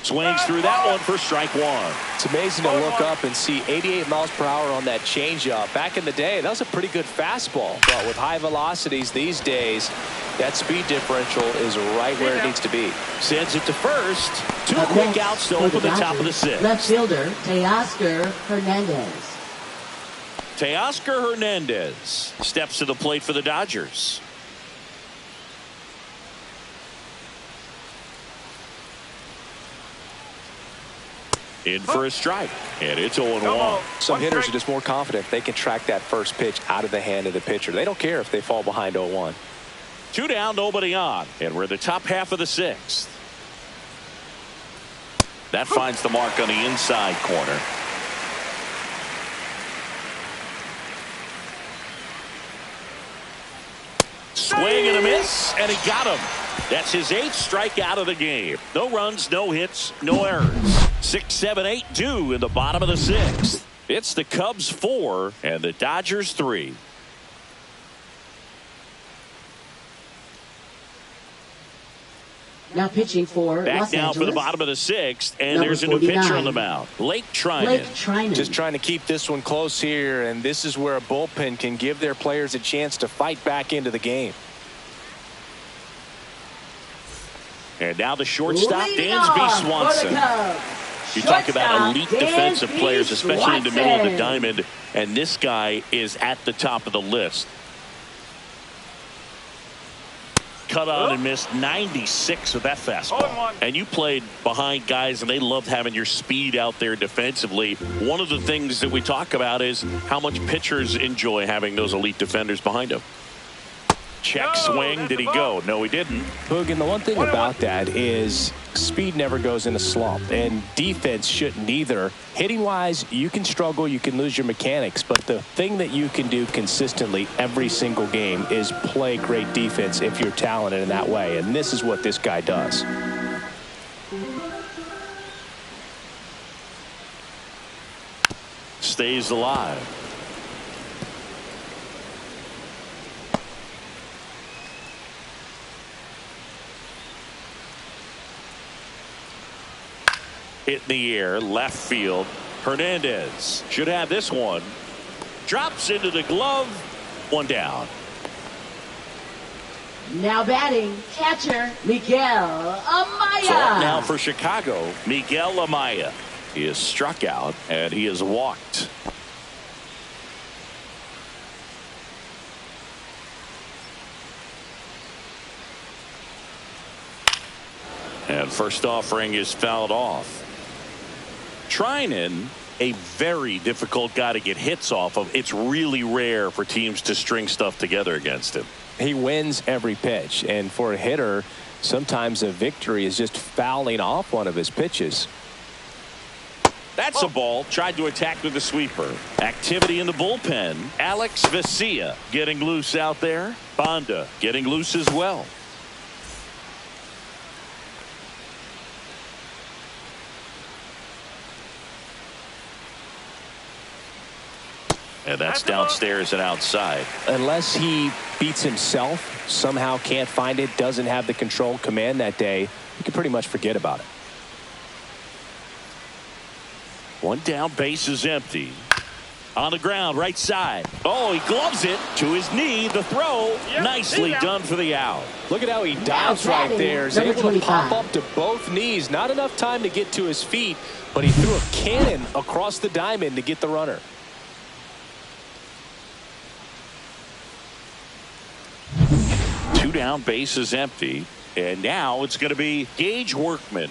Swings through that one for strike 1. It's amazing to look up and see 88 miles per hour on that changeup. Back in the day, that was a pretty good fastball. But with high velocities these days, that speed differential is right where it needs to be. Sends it to first. 2 quick outs to open the top of the 6th. Left fielder, Teoscar Hernandez. Teoscar Hernandez steps to the plate for the Dodgers. In for a strike, and it's 0-1. Some hitters are just more confident they can track that first pitch out of the hand of the pitcher. They don't care if they fall behind 0-1. 2 down, nobody on, and we're in the top half of the 6th. That finds the mark on the inside corner. Swing and a miss, and he got him. That's his 8th strikeout of the game. No runs, no hits, no errors. 6, 7, 8 due in the bottom of the 6th. It's the Cubs 4 and the Dodgers 3. Now pitching for Back Los now Angeles. for the bottom of the 6th, and Number there's a new 49. pitcher on the mound. Blake Trinan. Just trying to keep this one close here, and this is where a bullpen can give their players a chance to fight back into the game. And now the shortstop, Leading Dansby off for the Swanson. Cubs. You talk about Shortstop, elite defensive Dansby players, especially in the middle of the Swanson. diamond, and this guy is at the top of the list. Cut on and missed 96 with that fastball. And you played behind guys, and they loved having your speed out there defensively. One of the things that we talk about is how much pitchers enjoy having those elite defenders behind them. Check swing. Did he go? No, he didn't. Boog, and the one thing about that is speed never goes in a slump, and defense shouldn't either. Hitting-wise, you can struggle, you can lose your mechanics, but the thing that you can do consistently every single game is play great defense if you're talented in that way, and this is what this guy does. Stays alive. Hit in the air, left field. Hernandez should have this one. Drops into the glove. 1 down. Now batting, catcher Miguel Amaya. So up now for Chicago, Miguel Amaya. He is struck out and he is walked. And first offering is fouled off. Trinan, a very difficult guy to get hits off of. It's really rare for teams to string stuff together against him. He wins every pitch, and for a hitter, sometimes a victory is just fouling off one of his pitches. That's a ball. Tried to attack with the sweeper. Activity in the bullpen. Alex Vesia getting loose out there. Banda getting loose as well. And that's downstairs and outside. Unless he beats himself, somehow can't find it, doesn't have the control command that day, you can pretty much forget about it. 1 down, base is empty. On the ground, right side. Oh, he gloves it to his knee. The throw, nicely done for the out. Look at how he dives right there. He's able to pop up to both knees. Not enough time to get to his feet, but he threw a cannon across the diamond to get the runner. Two down, base is empty. And now it's going to be Gage Workman.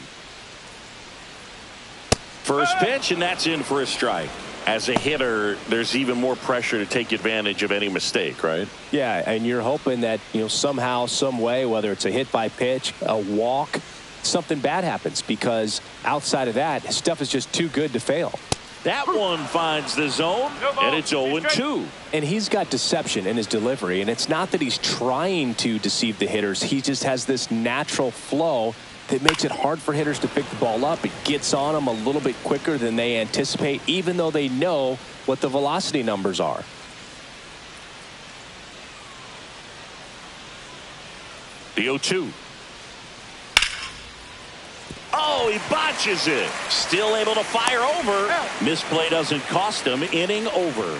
First pitch, and that's in for a strike. As a hitter, there's even more pressure to take advantage of any mistake, right? Yeah, and you're hoping that, somehow, some way, whether it's a hit by pitch, a walk, something bad happens, because outside of that, stuff is just too good to fail. That one finds the zone, and it's 0-2. And he's got deception in his delivery, and it's not that he's trying to deceive the hitters. He just has this natural flow that makes it hard for hitters to pick the ball up. It gets on them a little bit quicker than they anticipate, even though they know what the velocity numbers are. The 0-2. Oh, he botches it. Still able to fire over. Misplay doesn't cost him. Inning over.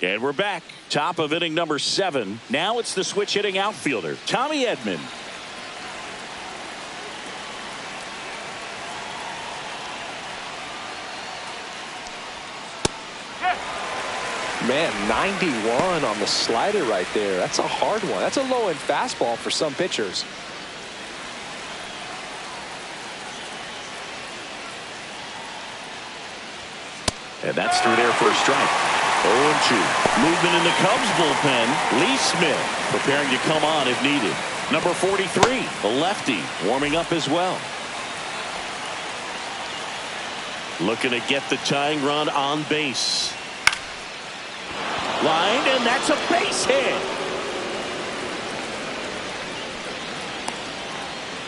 And we're back. Top of inning number 7. Now it's the switch hitting outfielder, Tommy Edman. Man, 91 on the slider right there. That's a hard one. That's a low-end fastball for some pitchers. And that's through there for a strike. 0-2. Movement in the Cubs bullpen. Lee Smith preparing to come on if needed. Number 43, the lefty, warming up as well. Looking to get the tying run on base. Line, and that's a base hit.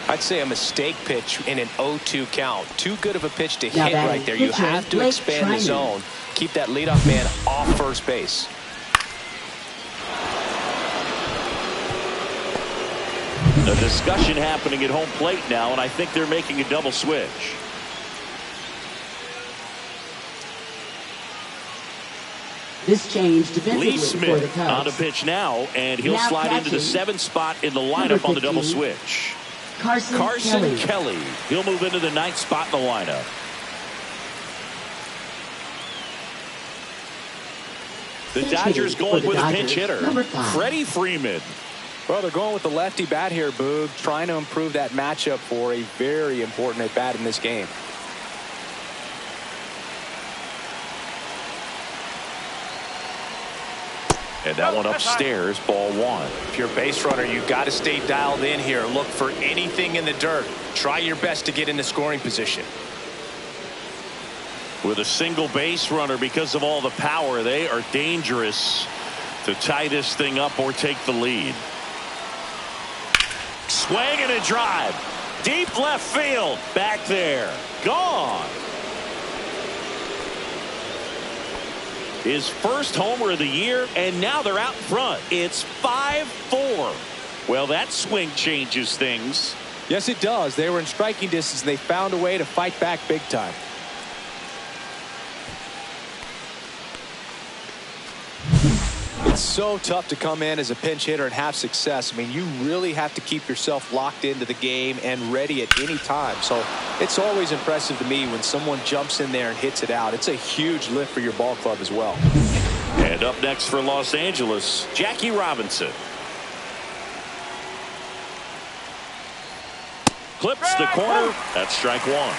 I'd say a mistake pitch in an 0-2 count. Too good of a pitch to hit right there. You have to expand the zone. Keep that leadoff man off first base. A discussion happening at home plate now, and I think they're making a double switch. This change defensively Lee for the Smith Cubs. on the pitch now, and he'll Now slide into the catching, 7th spot in the lineup on the double switch. Carson Kelly. He'll move into the 9th spot in the lineup. The Dodgers going with a pinch hitter, Freddie Freeman. Well, they're going with the lefty bat here, Boog, trying to improve that matchup for a very important at bat in this game. And that one upstairs, ball 1. If you're a base runner, you've got to stay dialed in here. Look for anything in the dirt. Try your best to get in the scoring position. With a single base runner, because of all the power, they are dangerous to tie this thing up or take the lead. Swing and a drive. Deep left field. Back there. Gone. His first homer of the year, and now they're out in front. It's 5-4. Well, that swing changes things. Yes, it does. They were in striking distance. They found a way to fight back big time. It's so tough to come in as a pinch hitter and have success. I mean, you really have to keep yourself locked into the game and ready at any time. So it's always impressive to me when someone jumps in there and hits it out. It's a huge lift for your ball club as well. And up next for Los Angeles, Jackie Robinson. Clips the corner. That's strike 1.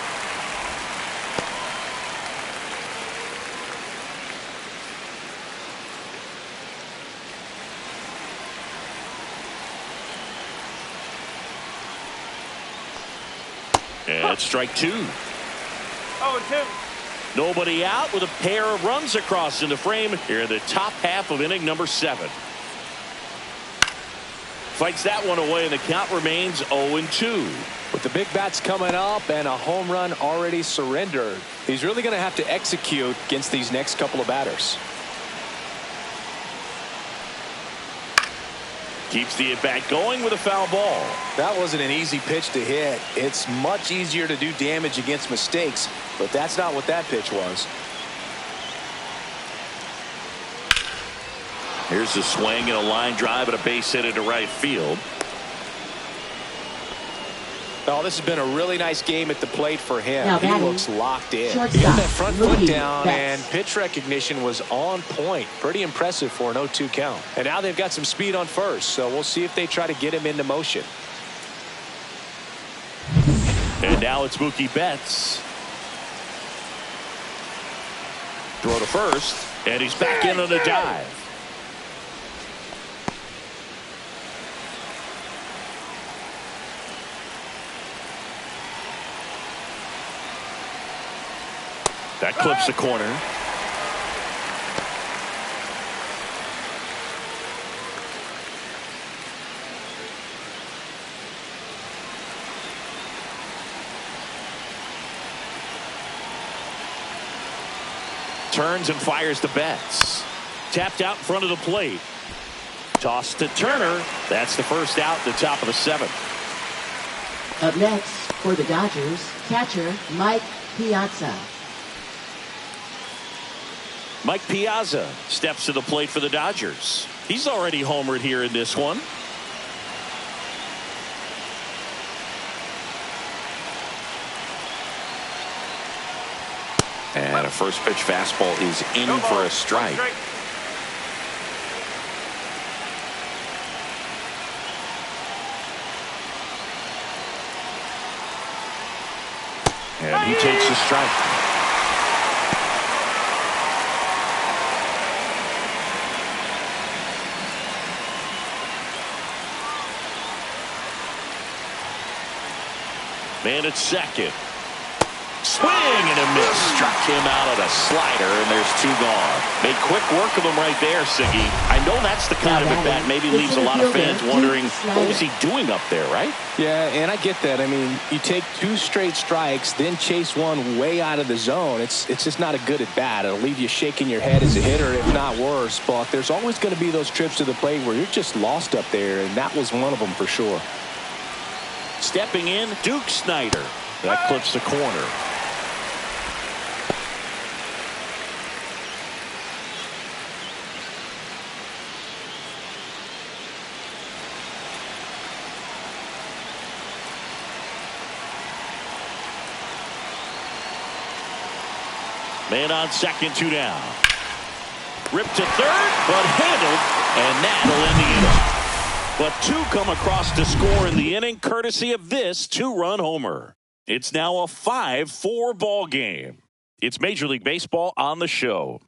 And it's strike 2. 0-2. Nobody out with a pair of runs across in the frame here in the top half of inning number 7. Fights that one away, and the count remains 0-2. With the big bats coming up and a home run already surrendered, he's really going to have to execute against these next couple of batters. Keeps the at-bat going with a foul ball. That wasn't an easy pitch to hit. It's much easier to do damage against mistakes, but that's not what that pitch was. Here's a swing and a line drive and a base hit into right field. Oh, this has been a really nice game at the plate for him. Now he looks locked in. Shortstop, He got that front foot Mookie down, Betts. and pitch recognition was on point. Pretty impressive for an 0-2 count. And now they've got some speed on first, so we'll see if they try to get him into motion. And now it's Mookie Betts. Throw to first, and he's back in on a dive. That clips the corner. Turns and fires the Betts. Tapped out in front of the plate. Toss to Turner. That's the first out, the top of the 7th. Up next for the Dodgers, catcher Mike Piazza. Mike Piazza steps to the plate for the Dodgers. He's already homered here in this one. And a first pitch fastball is in for a strike. And he takes the strike. Man at second. Swing and a miss. Struck him out on a slider, and there's 2 gone. Made quick work of him right there, Siggy. I know that's the kind of at bat maybe leaves a lot of fans wondering what was he doing up there, right? Yeah, and I get that. I mean, you take 2 straight strikes, then chase one way out of the zone. It's just not a good at bat. It'll leave you shaking your head as a hitter, if not worse. But there's always going to be those trips to the plate where you're just lost up there, and that was one of them for sure. Stepping in, Duke Snider. That clips the corner. Man on second, 2 down. Ripped to third, but handled, and that'll end the inning. But 2 come across to score in the inning, courtesy of this 2-run homer. It's now a 5-4 ball game. It's Major League Baseball on the show.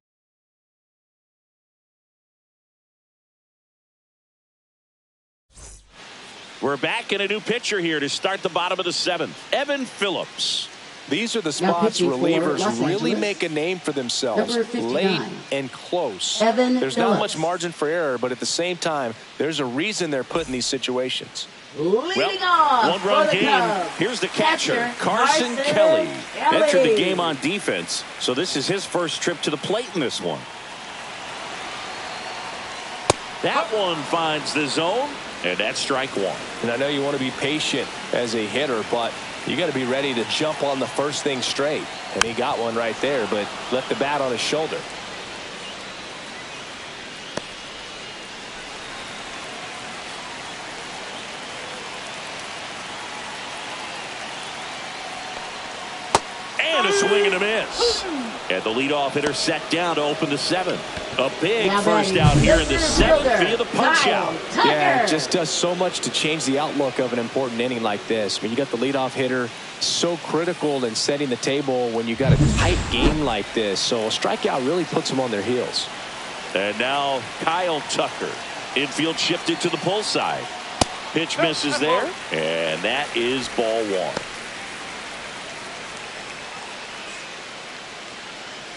We're back in a new pitcher here to start the bottom of the 7th. Evan Phillips. These are the spots relievers really make a name for themselves. Late and close. There's not much margin for error, but at the same time, there's a reason they're put in these situations. Leading off 1-run game. Here's the catcher, Carson Kelly. Entered the game on defense, so this is his first trip to the plate in this one. That one finds the zone, and that's strike 1. And I know you want to be patient as a hitter, but you got to be ready to jump on the first thing straight. And he got one right there, but left the bat on his shoulder. And a swing and a miss. And the leadoff hitter set down to open the 7th. A big first out here in the 7th via the punch out. Yeah, it just does so much to change the outlook of an important inning like this. I mean, you got the leadoff hitter so critical in setting the table when you got a tight game like this. So a strikeout really puts them on their heels. And now Kyle Tucker. Infield shifted to the pull side. Pitch misses there, and that is ball 1.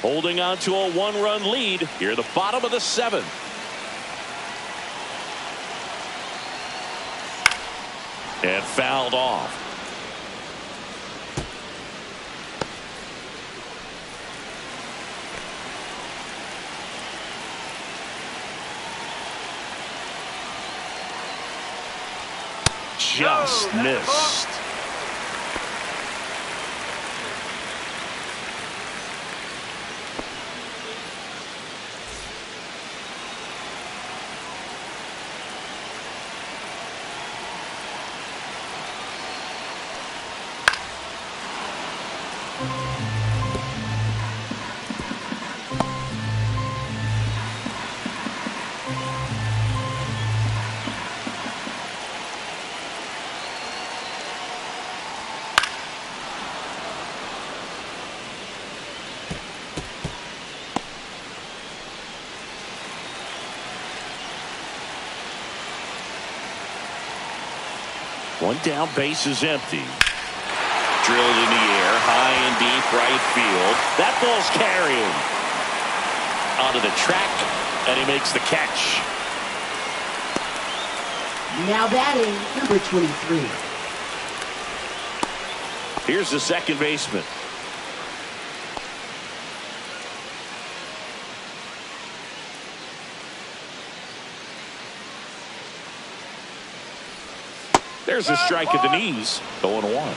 Holding on to a 1-run lead here at the bottom of the 7th. And fouled off. Just missed. One down, base is empty. Drilled in the air, high and deep right field. That ball's carrying onto the track, and he makes the catch. Now batting, number 23. Here's the second baseman. There's a strike at the knees. 0-1.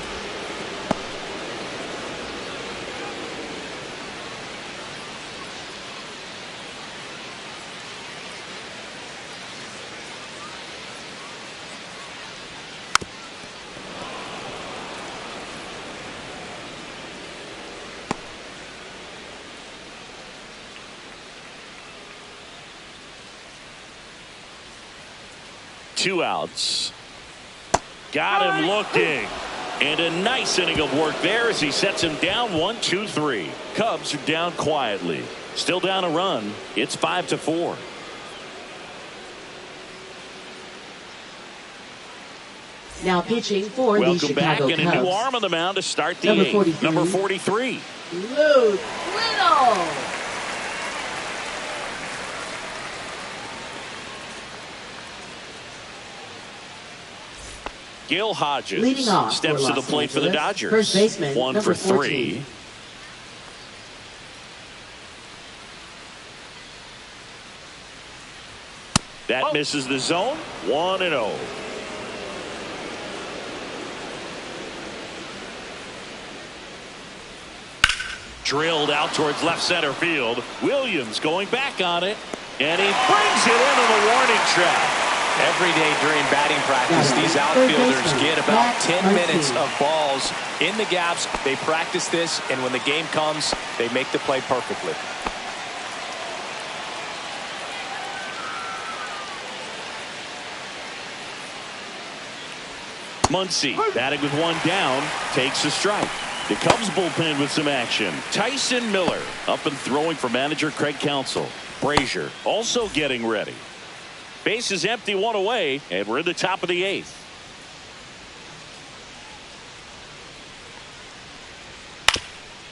Two outs. Got him looking. And a nice inning of work there as he sets him down 1-2-3. Cubs are down quietly. Still down a run. It's 5-4. Now pitching for the Welcome back, Chicago and Cubs. a new arm on the mound to start the Number eighth. 43. Number 43. Luke Little. Gil Hodges Leading off steps for to the Los plate for the Angeles, Dodgers. first baseman, 1 number for 3. 14. That misses the zone. 1-0. Drilled out towards left center field. Williams going back on it, and he brings it into the warning track. Every day during batting practice, these outfielders get about 10 minutes of balls in the gaps. They practice this, and when the game comes, they make the play perfectly. Muncy batting with one down, takes a strike. The Cubs bullpen with some action. Tyson Miller up and throwing for manager Craig Counsell. Brazier also getting ready. Base is empty, one away, and we're in the top of the eighth.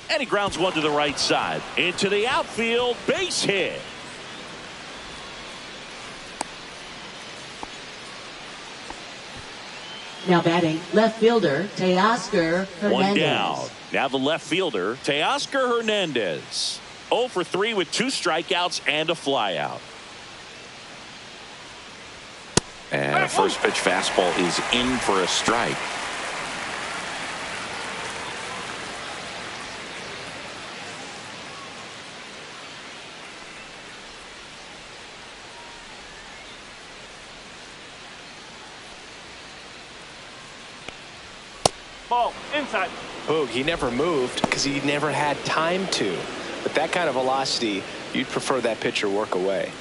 And he grounds one to the right side. Into the outfield, base hit. Now batting, left fielder, Teoscar Hernandez. One down. Now the left fielder, Teoscar Hernandez. 0 for 3 with 2 strikeouts and a flyout. And a first pitch fastball is in for a strike. Ball inside. Boog, he never moved because he never had time to. But that kind of velocity, you'd prefer that pitcher work away.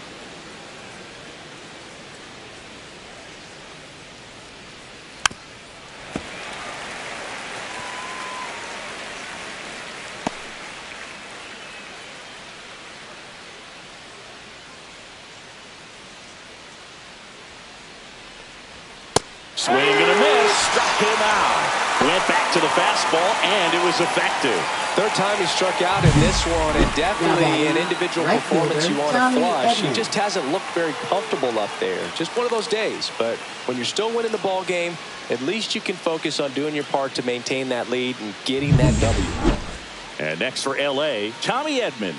Swing and a miss. Struck him out. Went back to the fastball, and it was effective. Third time he struck out in this one, and definitely an individual Right performance you fielder, want to Tommy flush. He Edman. just hasn't looked very comfortable up there. Just one of those days. But when you're still winning the ball game, at least you can focus on doing your part to maintain that lead and getting that W. And next for L.A., Tommy Edman.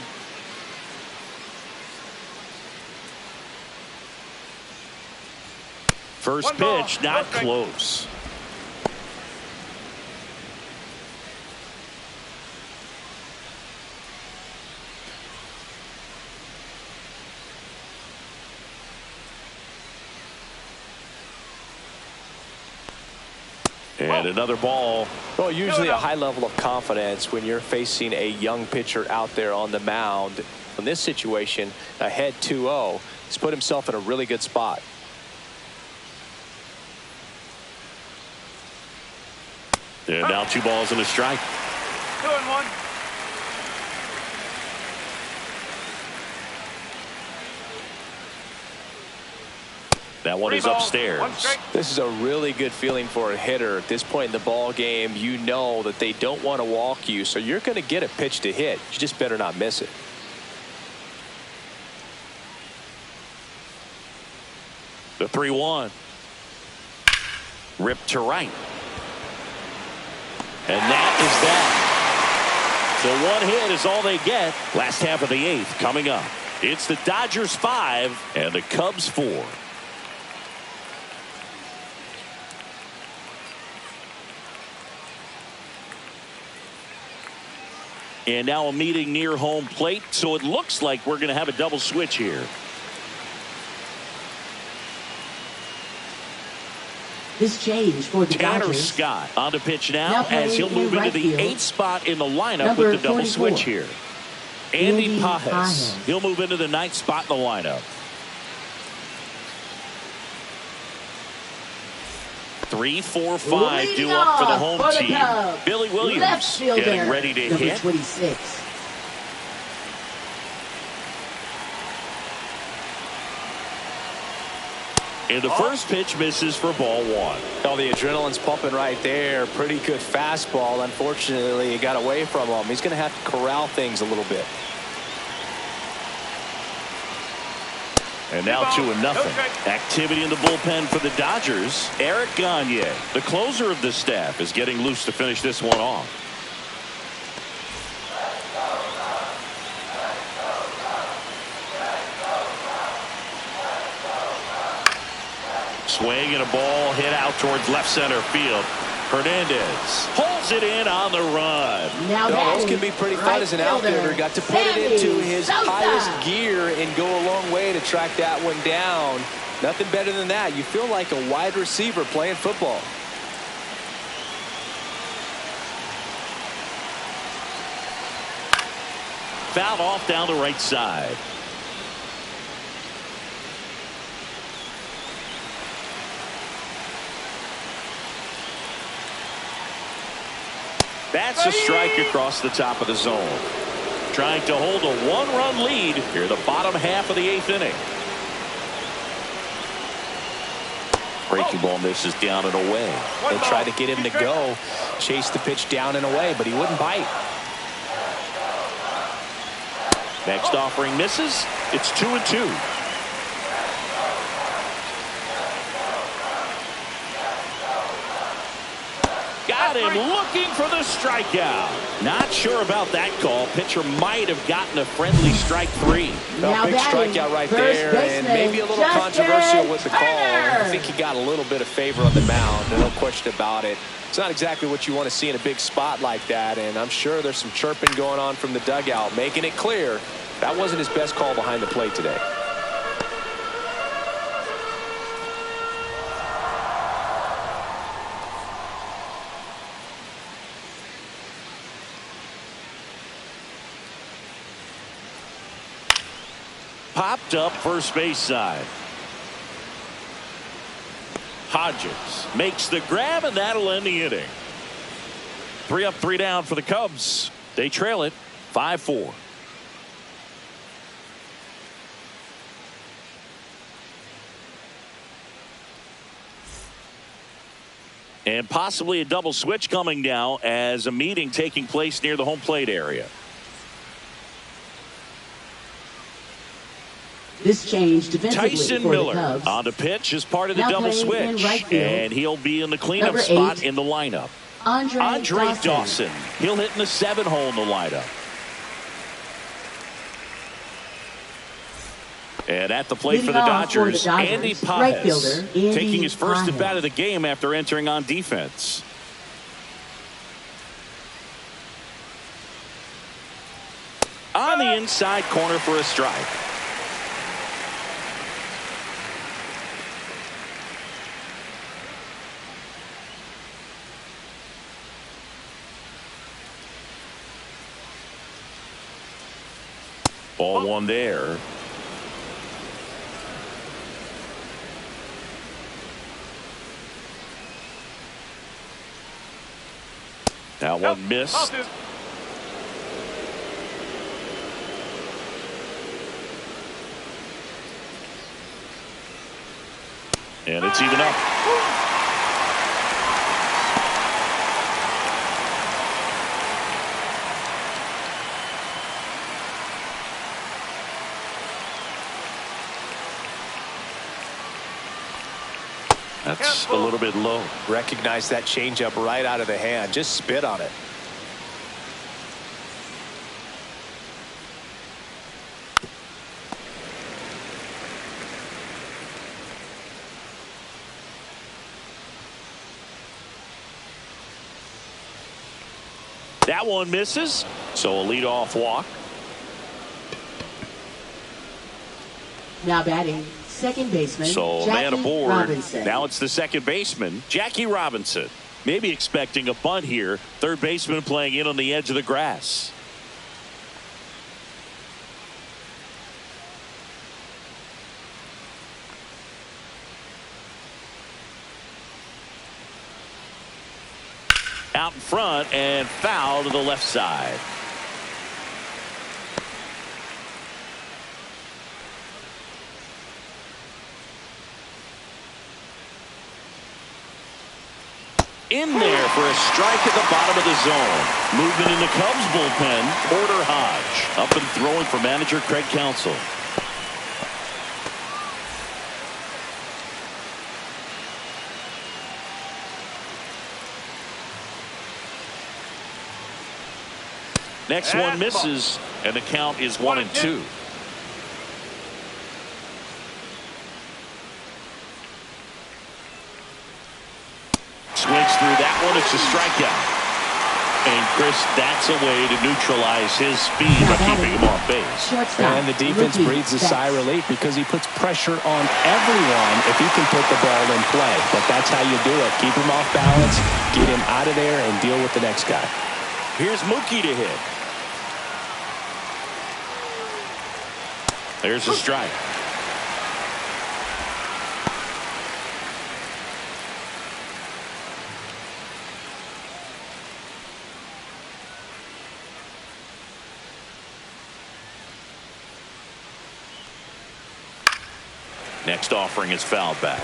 First One ball, pitch, not one strike. close. And another ball. Well, usually a high level of confidence when you're facing a young pitcher out there on the mound. In this situation, ahead 2-0, he's put himself in a really good spot. And now 2 balls and a strike. 2-1. That one is upstairs. This is a really good feeling for a hitter at this point in the ball game. You know that they don't want to walk you, so you're going to get a pitch to hit. You just better not miss it. The 3-1. Ripped to right. And that is that. So one hit is all they get. Last half of the 8th coming up. It's the Dodgers 5 and the Cubs 4. And now a meeting near home plate, so it looks like we're going to have a double switch here. This change for the Tanner Dodgers. Scott on the pitch now as he'll move into the 8th spot in the lineup with the double switch here. Andy Pages. He'll move into the 9th spot in the lineup. 3, 4, 5 due up for the home team. Billy Williams getting ready to hit. 26. And the first pitch misses for ball 1. Oh, the adrenaline's pumping right there. Pretty good fastball. Unfortunately, it got away from him. He's going to have to corral things a little bit. And now 2-0. Activity in the bullpen for the Dodgers. Eric Gagne, the closer of the staff, is getting loose to finish this one off. Swing and a ball hit out towards left center field. Hernandez holds it in on the run. Now those can be pretty fun as an outfielder. Got to put it into his highest gear and go a long way to track that one down. Nothing better than that. You feel like a wide receiver playing football. Foul off down the right side. That's a strike across the top of the zone. Trying to hold a 1-run lead here the bottom half of the 8th inning. Breaking ball misses down and away. They tried to get him to go, chase the pitch down and away, but he wouldn't bite. Next offering misses. It's 2-2. Got him looking for the strikeout. Not sure about that call. Pitcher might have gotten a friendly strike 3. A big strikeout right there, and maybe a little controversial with the call. I think he got a little bit of favor on the mound, no question about it. It's not exactly what you want to see in a big spot like that, and I'm sure there's some chirping going on from the dugout, making it clear that wasn't his best call behind the plate today. Popped up first base side. Hodges makes the grab, and that'll end the inning. 3 up, 3 down for the Cubs. They trail it 5-4. And possibly a double switch coming now as a meeting taking place near the home plate area. This change defensively Tyson for Miller the Cubs. on the pitch is part of the Now double playing in switch. right field. And he'll be in the cleanup Number spot 8, in the lineup. Andre Dawson. He'll hit in the 7 hole in the lineup. And at the plate for the Dodgers, Andy Pages, right fielder, taking his first at bat Pages. of the game after entering on defense. On the inside corner for a strike. Ball 1 there. That one missed. And it's even up. That's a little bit low. Recognize that changeup right out of the hand. Just spit on it. That one misses. So a leadoff walk. Now batting, second baseman, So Jackie man aboard. Robinson. Now it's the second baseman, Jackie Robinson. Maybe expecting a bunt here. Third baseman playing in on the edge of the grass. Out in front and foul to the left side. In there for a strike at the bottom of the zone. Movement in the Cubs bullpen. Porter Hodge up and throwing for manager Craig Counsell. Next one misses, and the count is 1-2. Swings through that one. It's a strikeout. And Chris, that's a way to neutralize his speed by keeping him off base. And the defense breathes a sigh of relief because he puts pressure on everyone if he can put the ball in play. But that's how you do it. Keep him off balance, get him out of there, and deal with the next guy. Here's Mookie to hit. There's a strike. Next offering is fouled back.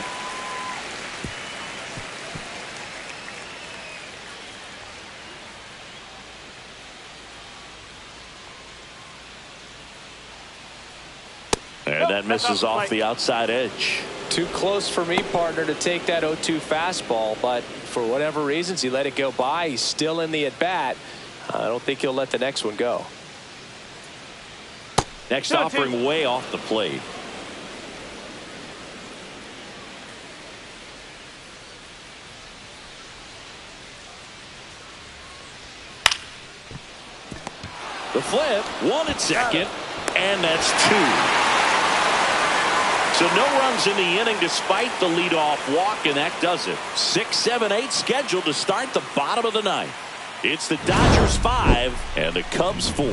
And that misses off the outside edge. Too close for me, partner, to take that 0-2 fastball, but for whatever reasons he let it go by. He's still in the at-bat. I don't think he'll let the next one go. Next offering way off the plate. The flip, one at second, and that's two. So no runs in the inning despite the leadoff walk, and that does it. 6, 7, 8 scheduled to start the bottom of the ninth. It's the Dodgers 5 and the Cubs 4.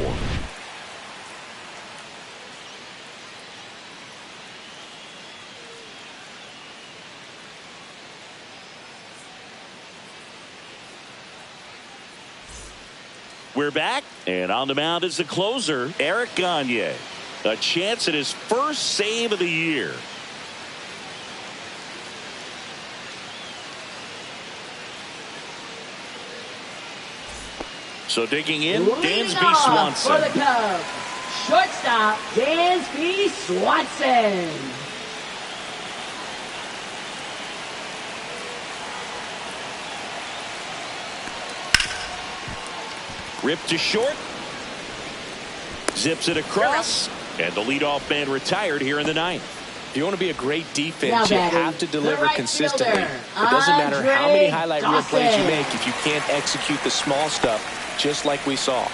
We're back, and on the mound is the closer, Eric Gagne. A chance at his first save of the year. So digging in, Dansby Swanson. For the Cubs, shortstop Dansby Swanson. Ripped to short. Zips it across. And the leadoff man retired here in the ninth. If you want to be a great defense, you have to deliver consistently. Fielder, It doesn't matter how many highlight reel plays you Dawson. make if you can't execute the small stuff, just like we saw.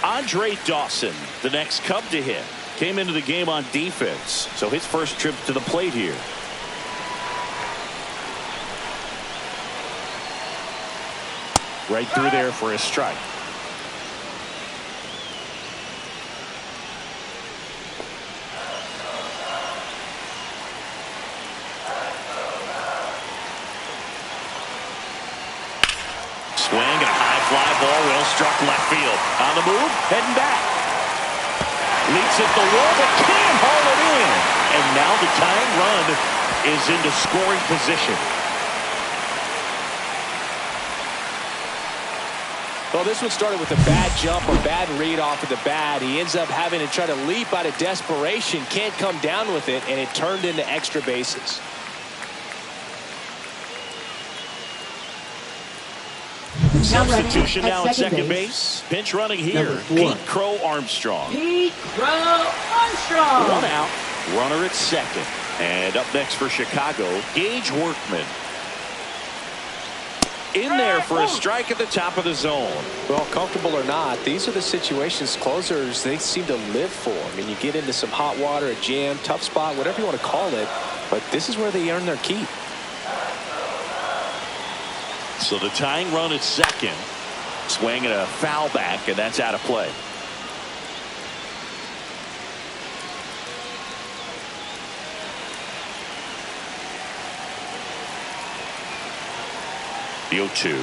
Andre Dawson, the next Cub to hit. Came into the game on defense. So his first trip to the plate here. Right through there for a strike. Swing and a high fly ball, well struck left field. On the move, heading back. Leaps at the wall, but can't haul it in. And now the tying run is into scoring position. Well, this one started with a bad jump or bad read off of the bat. He ends up having to try to leap out of desperation, can't come down with it, and it turned into extra bases. Substitution now at second base. Pinch running here. Pete Crow Armstrong. Pete Crow Armstrong. One out. Runner at second. And up next for Chicago, Gage Workman. In there for a strike at the top of the zone. Well, comfortable or not, these are the situations closers they seem to live for. I mean, you get into some hot water, a jam, tough spot, whatever you want to call it, but this is where they earn their keep. So the tying run at second. Swing and a foul back, and that's out of play. The 0-2.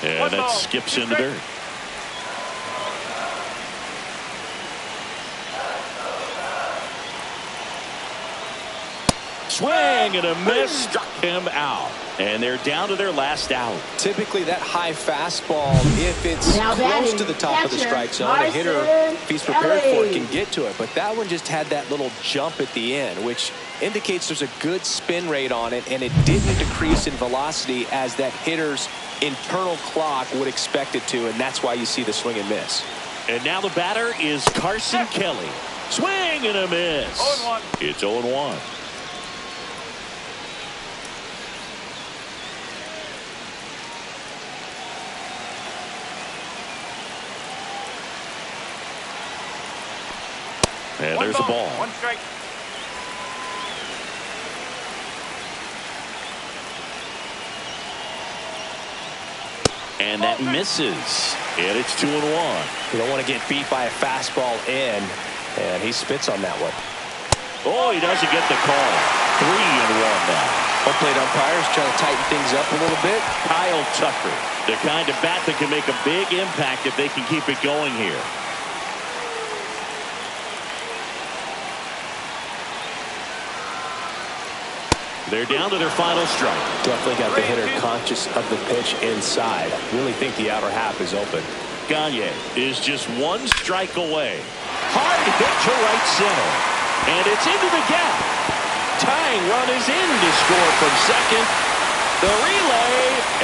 And that skips into dirt. Swing and a miss, struck him out. And they're down to their last out. Typically that high fastball, if it's close to the top of the strike zone, a hitter, if he's prepared for it, can get to it. But that one just had that little jump at the end, which indicates there's a good spin rate on it, and it didn't decrease in velocity as that hitter's internal clock would expect it to, and that's why you see the swing and miss. And now the batter is Carson Kelly. Swing and a miss. 0-1. It's 0-1. And there's the ball. One strike. And that misses. And it's 2-1. You don't want to get beat by a fastball in, and he spits on that one. Oh, he doesn't get the call. 3-1 now. Home plate umpires trying to tighten things up a little bit. Kyle Tucker, the kind of bat that can make a big impact if they can keep it going here. They're down to their final strike. Definitely got the hitter conscious of the pitch inside. Really think the outer half is open. Gagne is just one strike away. Hard hit to right center. And it's into the gap. Tying run is in to score from second. The relay,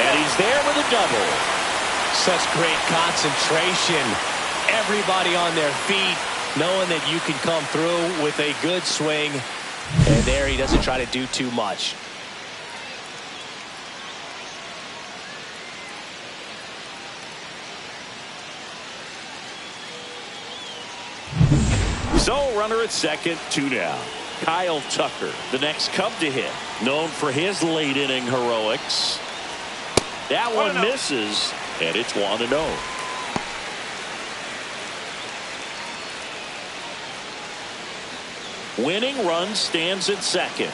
and he's there with a double. Such great concentration. Everybody on their feet, knowing that you can come through with a good swing. And there he doesn't try to do too much. So runner at second, 2 down. Kyle Tucker, the next Cub to hit, known for his late inning heroics. That one misses, and it's 1-0. Winning run stands at second.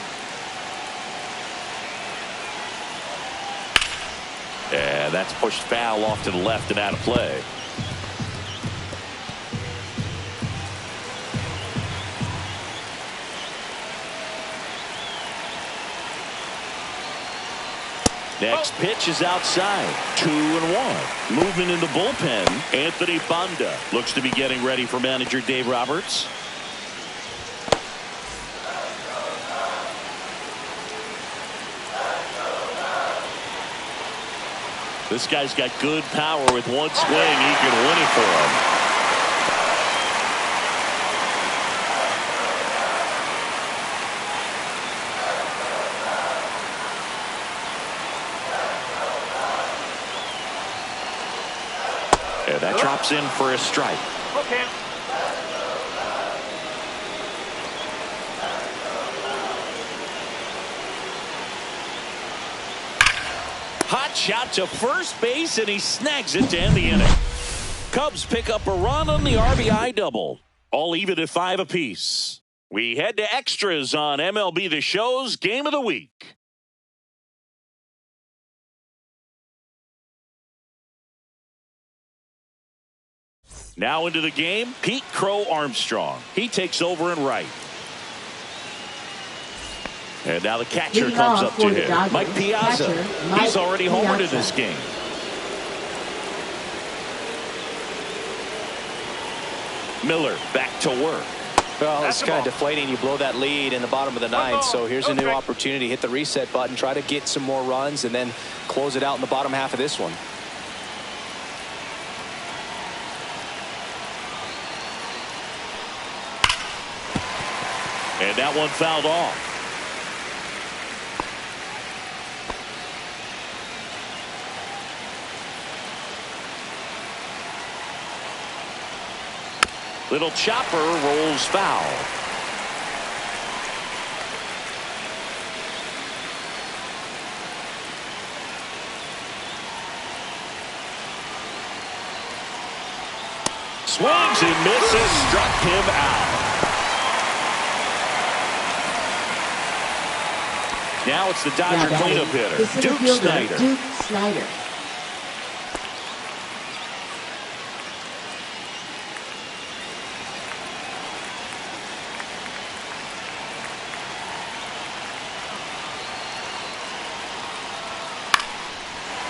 And that's pushed foul off to the left and out of play. Next pitch is outside. 2-1. Movement in the bullpen. Anthony Banda looks to be getting ready for manager Dave Roberts. This guy's got good power. With one swing, he can win it for him. And that drops in for a strike. Okay. Hot shot to first base, and he snags it to end the inning. Cubs pick up a run on the RBI double. All even at 5 apiece. We head to extras on MLB The Show's Game of the Week. Now into the game, Pete Crow Armstrong. He takes over in right. And now the catcher Leading comes off up for to the him. Dodgers, Mike Piazza. catcher, Mike He's already homered in Piazza. this game. Miller back to work. Well, That's it's the kind of ball. deflating. You blow that lead in the bottom of the One ninth. ball, So here's no a new strike. opportunity. Hit the reset button. Try to get some more runs and then close it out in the bottom half of this one. And that one fouled off. Little chopper rolls foul. Swings and misses, struck him out. Now it's the Dodger cleanup hitter, Duke Snider. Duke Snider.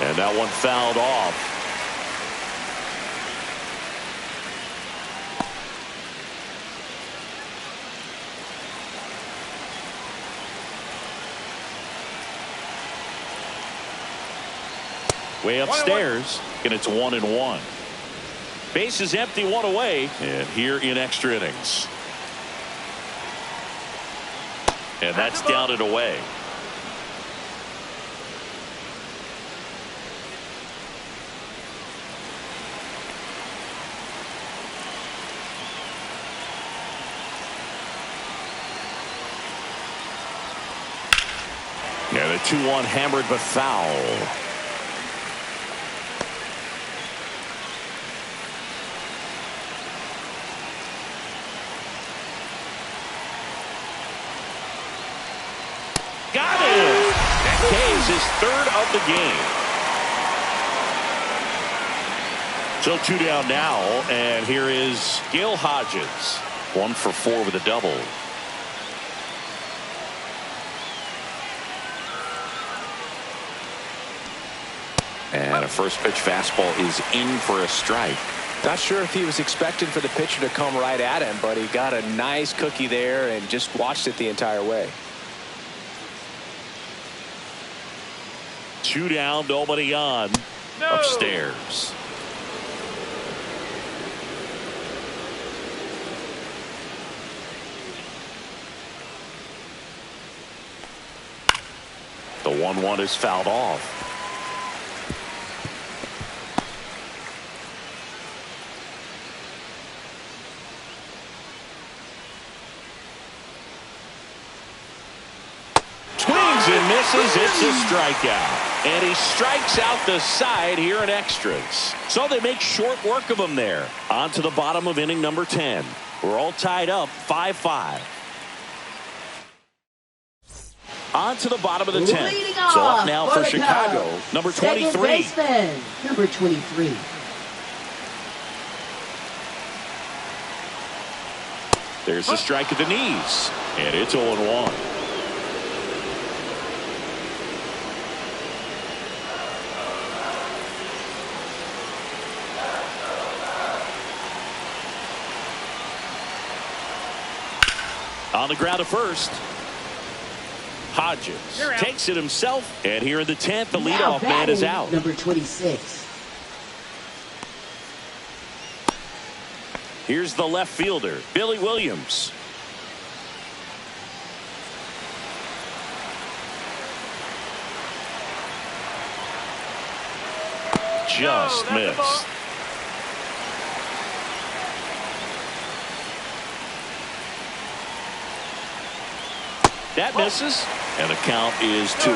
And that one fouled off. Way upstairs, and it's 1-1. Base is empty, one away, and here in extra innings. And that's down and away. And a 2-1 hammered but foul. Got him! That K is his third of the game. So 2 down now, and here is Gil Hodges. 1 for 4 with a double. And a first pitch fastball is in for a strike. Not sure if he was expecting for the pitcher to come right at him, but he got a nice cookie there and just watched it the entire way. 2 down, nobody on. No. Upstairs. The 1-1 is fouled off. And misses. It's a strikeout. And he strikes out the side here in extras. So they make short work of him there. On to the bottom of inning number 10. We're all tied up 5-5. On to the bottom of the 10th. Leading So off up now for for the Chicago. Cubs, Number second 23. baseman, number 23. There's the strike at the knees. And it's 0-1. On the ground to first. Hodges takes it himself. And here in the 10th, the Now leadoff man is batting, out. number 26. Here's the left fielder, Billy Williams. Just missed. That misses, and the count is 2-0.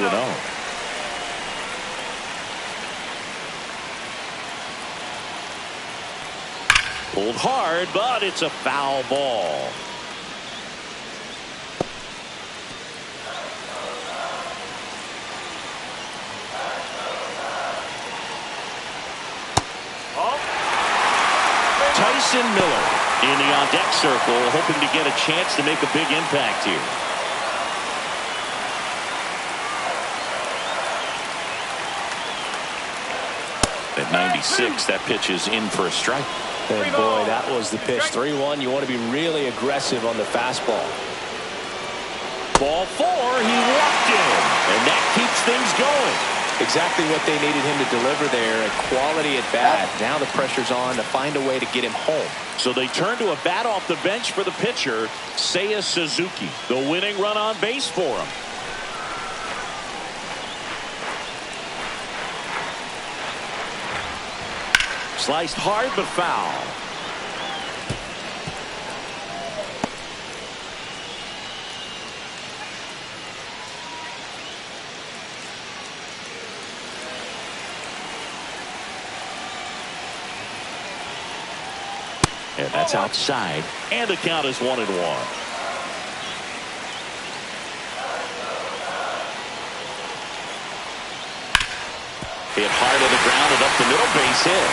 Pulled hard, but it's a foul ball. Tyson Miller in the on-deck circle, hoping to get a chance to make a big impact here. 96. That pitch is in for a strike. And boy, that was the pitch. 3-1. You want to be really aggressive on the fastball. Ball 4. He walked in, and that keeps things going. Exactly what they needed him to deliver there. A quality at bat. Now the pressure's on to find a way to get him home. So they turn to a bat off the bench for the pitcher, Seiya Suzuki. The winning run on base for him. Sliced hard but foul. And that's outside. And the count is 1-1. Hit hard to the ground and up the middle, base hit.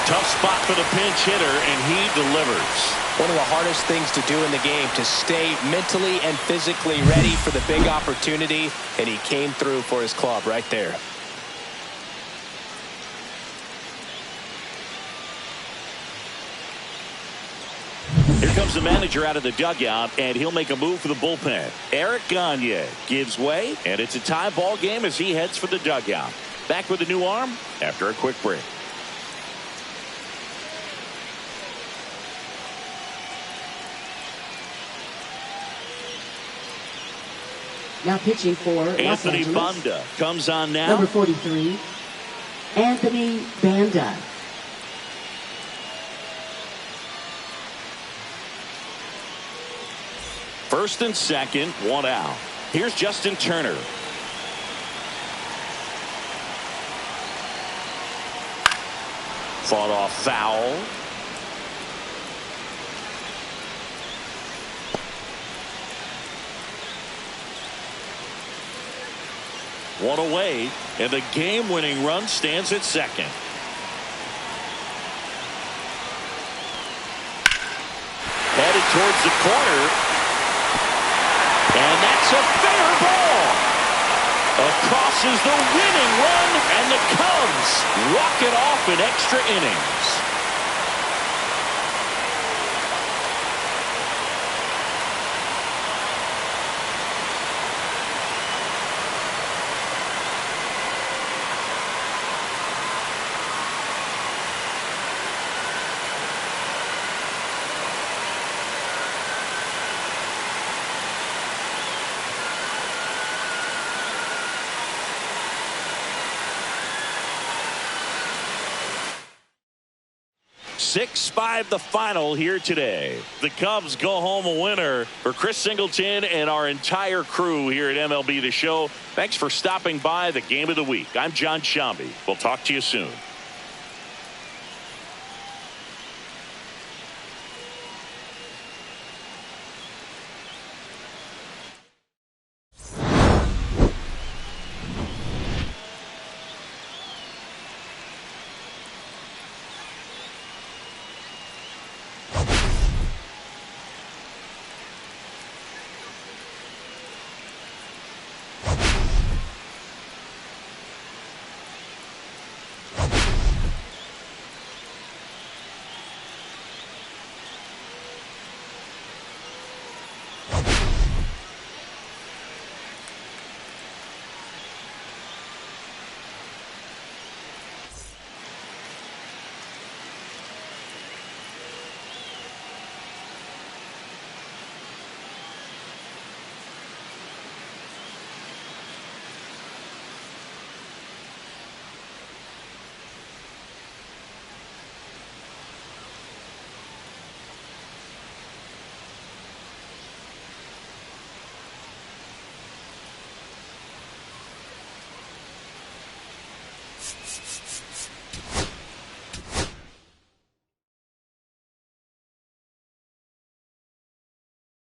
Tough spot for the pinch hitter, and he delivers. One of the hardest things to do in the game, to stay mentally and physically ready for the big opportunity, and he came through for his club right there. Here comes the manager out of the dugout, and he'll make a move for the bullpen. Eric Gagne gives way, and it's a tie ball game as he heads for the dugout. Back with a new arm after a quick break. Now pitching for Los Anthony Angeles. Banda comes on now. Number 43, Anthony Banda. First and second, 1 out. Here's Justin Turner. Fought off foul. One away, and the game-winning run stands at second. Headed towards the corner, and that's a fair ball. Across is the winning run, and the Cubs walk it off in extra innings. Six-5 the final here today. The Cubs go home a winner. For Chris Singleton and our entire crew here at MLB The Show, thanks for stopping by the Game of the Week. I'm John Shambi. We'll talk to you soon.